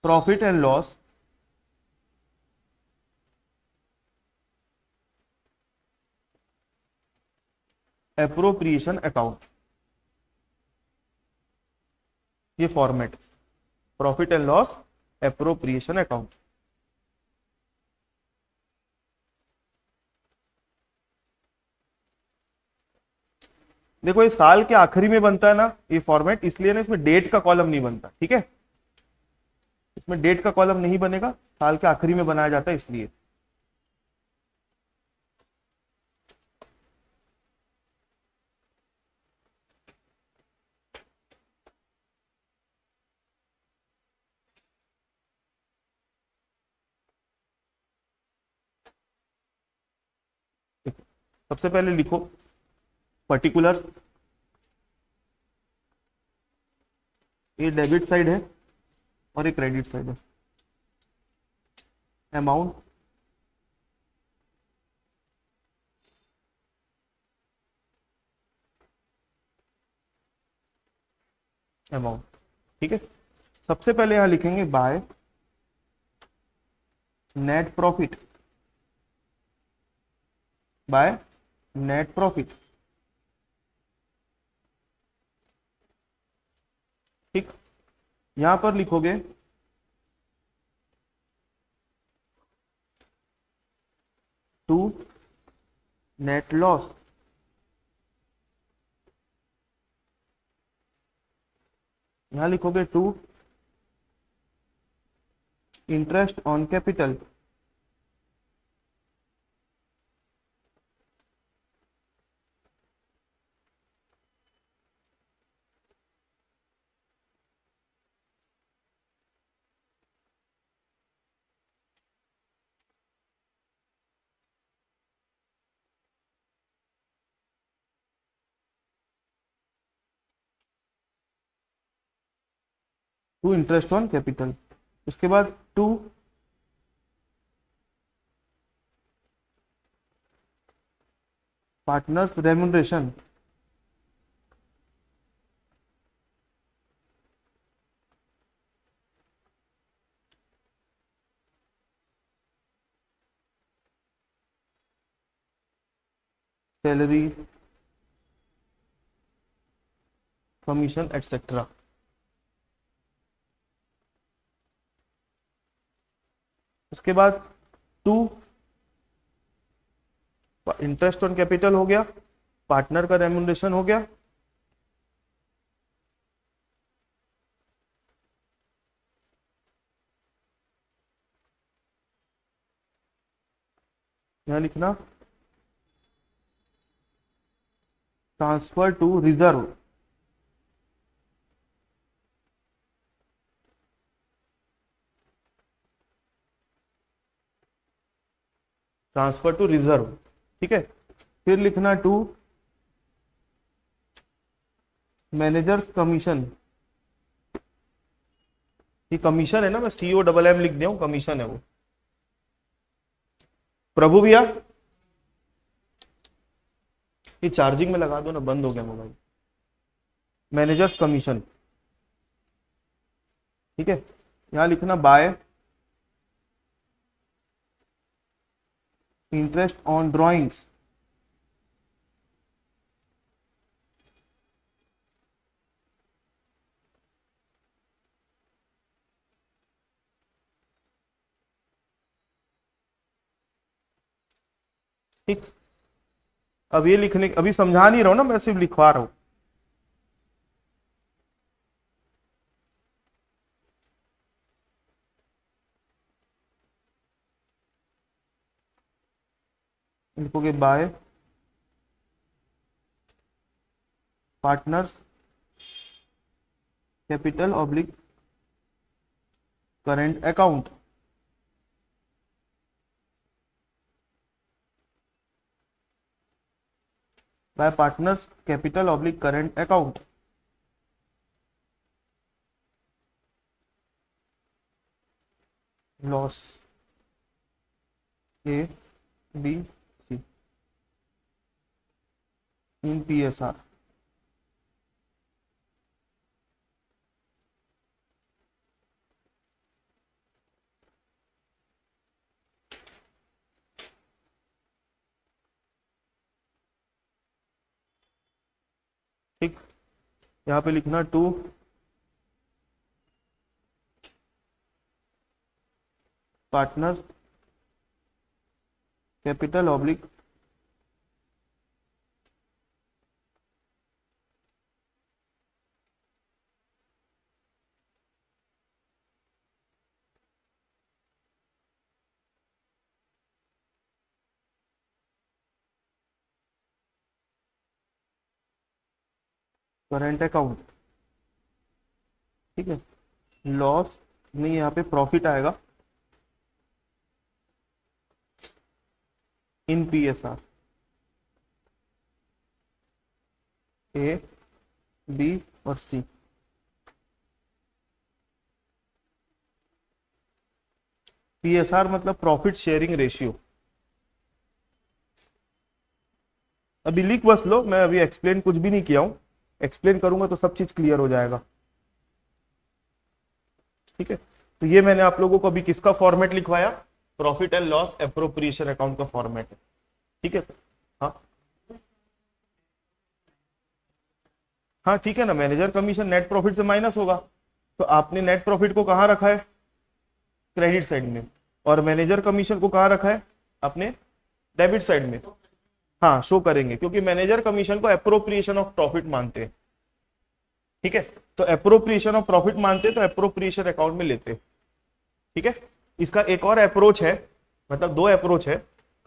Profit and loss appropriation account, ये format, profit and loss appropriation account. देखो ये साल के आखिरी में बनता है ना ये फॉर्मेट, इसलिए ना इसमें डेट का कॉलम नहीं बनता, ठीक है। इसमें डेट का कॉलम नहीं बनेगा, साल के आखिरी में बनाया जाता है इसलिए। सबसे पहले लिखो पर्टिकुलर, ये डेबिट साइड है और ये क्रेडिट साइड है। अमाउंट, अमाउंट, ठीक है। सबसे पहले यहां लिखेंगे by net profit, by net profit, ठीक। यहां पर लिखोगे टू नेट लॉस, यहां लिखोगे to interest on capital, to interest on capital. उसके बाद to partners remuneration, salary, commission etcetera. उसके बाद टू इंटरेस्ट ऑन कैपिटल हो गया, पार्टनर का रेम्यूनरेशन हो गया, यहां लिखना transfer to reserve, transfer to reserve, ठीक है। फिर लिखना टू मैनेजर्स कमीशन, ये कमीशन है ना, मैं सीओ डबल एम लिख दिया हूं, कमीशन है वो। प्रभु भैया ये चार्जिंग में लगा दो ना, बंद हो गया मोबाइल। मैनेजर्स कमीशन, ठीक है। यहां लिखना बाय इंटरेस्ट ऑन ड्रॉइंग्स, ठीक। अब ये लिखने, अभी समझा नहीं रहा हूं ना, मैं सिर्फ लिखवा रहा हूं। लिखोगे by partners capital oblique current account, by partners capital oblique current account, loss A B C in PSR। ठीक, यहाँ पे लिखना 2 partners capital oblique current account. ठीक है, लॉस नहीं, यहाँ पे प्रॉफिट आएगा इन PSR, ए बी और सी। PSR मतलब प्रॉफिट शेयरिंग रेशियो। अभी लिख बस लो, मैं अभी एक्सप्लेन कुछ भी नहीं किया हूं, एक्सप्लेन करूंगा तो सब चीज क्लियर हो जाएगा। ठीक है, तो ये मैंने आप लोगों को अभी किसका फॉर्मेट लिखवाया, profit and loss appropriation account का फॉर्मेट है। ठीक है, हाँ हाँ ठीक है ना, मैनेजर कमीशन नेट प्रॉफिट से माइनस होगा, तो आपने नेट प्रॉफिट को कहाँ रखा है, क्रेडिट साइड में, और मैनेजर कमीशन को कहाँ रखा है, अपने डेबिट साइड में। हाँ शो करेंगे, क्योंकि मैनेजर कमीशन को एप्रोप्रिएशन ऑफ प्रॉफिट मानते हैं। ठीक है, तो एप्रोप्रिएशन ऑफ प्रॉफिट मानते हैं तो एप्रोप्रिएशन अकाउंट में लेते हैं। ठीक है, इसका एक और अप्रोच है, मतलब 2 अप्रोच है,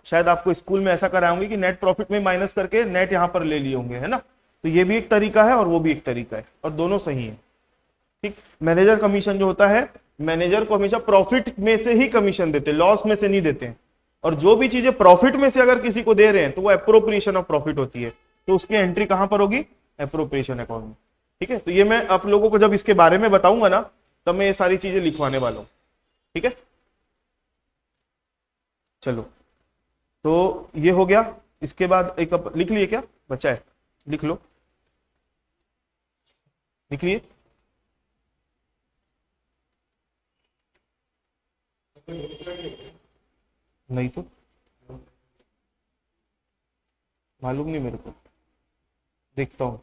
शायद आपको स्कूल में ऐसा कराएंगे कि नेट प्रॉफिट में माइनस करके नेट यहाँ पर ले लिए होंगे, है ना, तो ये भी एक तरीका है और वो भी एक तरीका है, और दोनों सही है। ठीक, मैनेजर कमीशन जो होता है, मैनेजर को हमेशा प्रॉफिट में से ही कमीशन देते हैं, लॉस में से नहीं देते हैं, और जो भी चीजें प्रॉफिट में से अगर किसी को दे रहे हैं तो वो एप्रोप्रिएशन ऑफ प्रॉफिट होती है, तो उसकी एंट्री कहां पर होगी, एप्रोप्रिएशन अकाउंट में। ठीक है, तो ये मैं आप लोगों को जब इसके बारे में बताऊंगा ना, तब मैं ये सारी चीजें लिखवाने वाला हूं। ठीक है, चलो, तो ये हो गया। इसके बाद एक लिख लिए, क्या बचा है, लिख लो, लिख लिए। नहीं तो मालूम नहीं मेरे को, देखता हूं।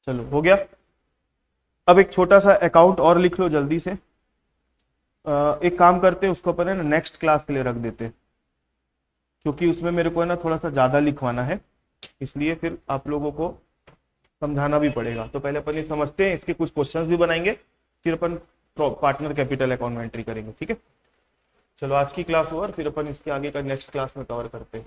चलो हो गया। अब एक छोटा सा अकाउंट और लिख लो जल्दी से। एक काम करते हैं, उसको अपन है ना नेक्स्ट क्लास के लिए रख देते हैं, क्योंकि उसमें मेरे को है ना थोड़ा सा ज्यादा लिखवाना है, इसलिए फिर आप लोगों को समझाना भी पड़ेगा। तो पहले अपन ये समझते हैं, इसके कुछ क्वेश्चंस भी बनाएंगे, फिर अपन पार्टनर कैपिटल अकाउंट में एंट्री करेंगे। ठीक है, चलो आज की क्लास ओवर, फिर अपन इसके आगे का नेक्स्ट क्लास में कवर करते हैं।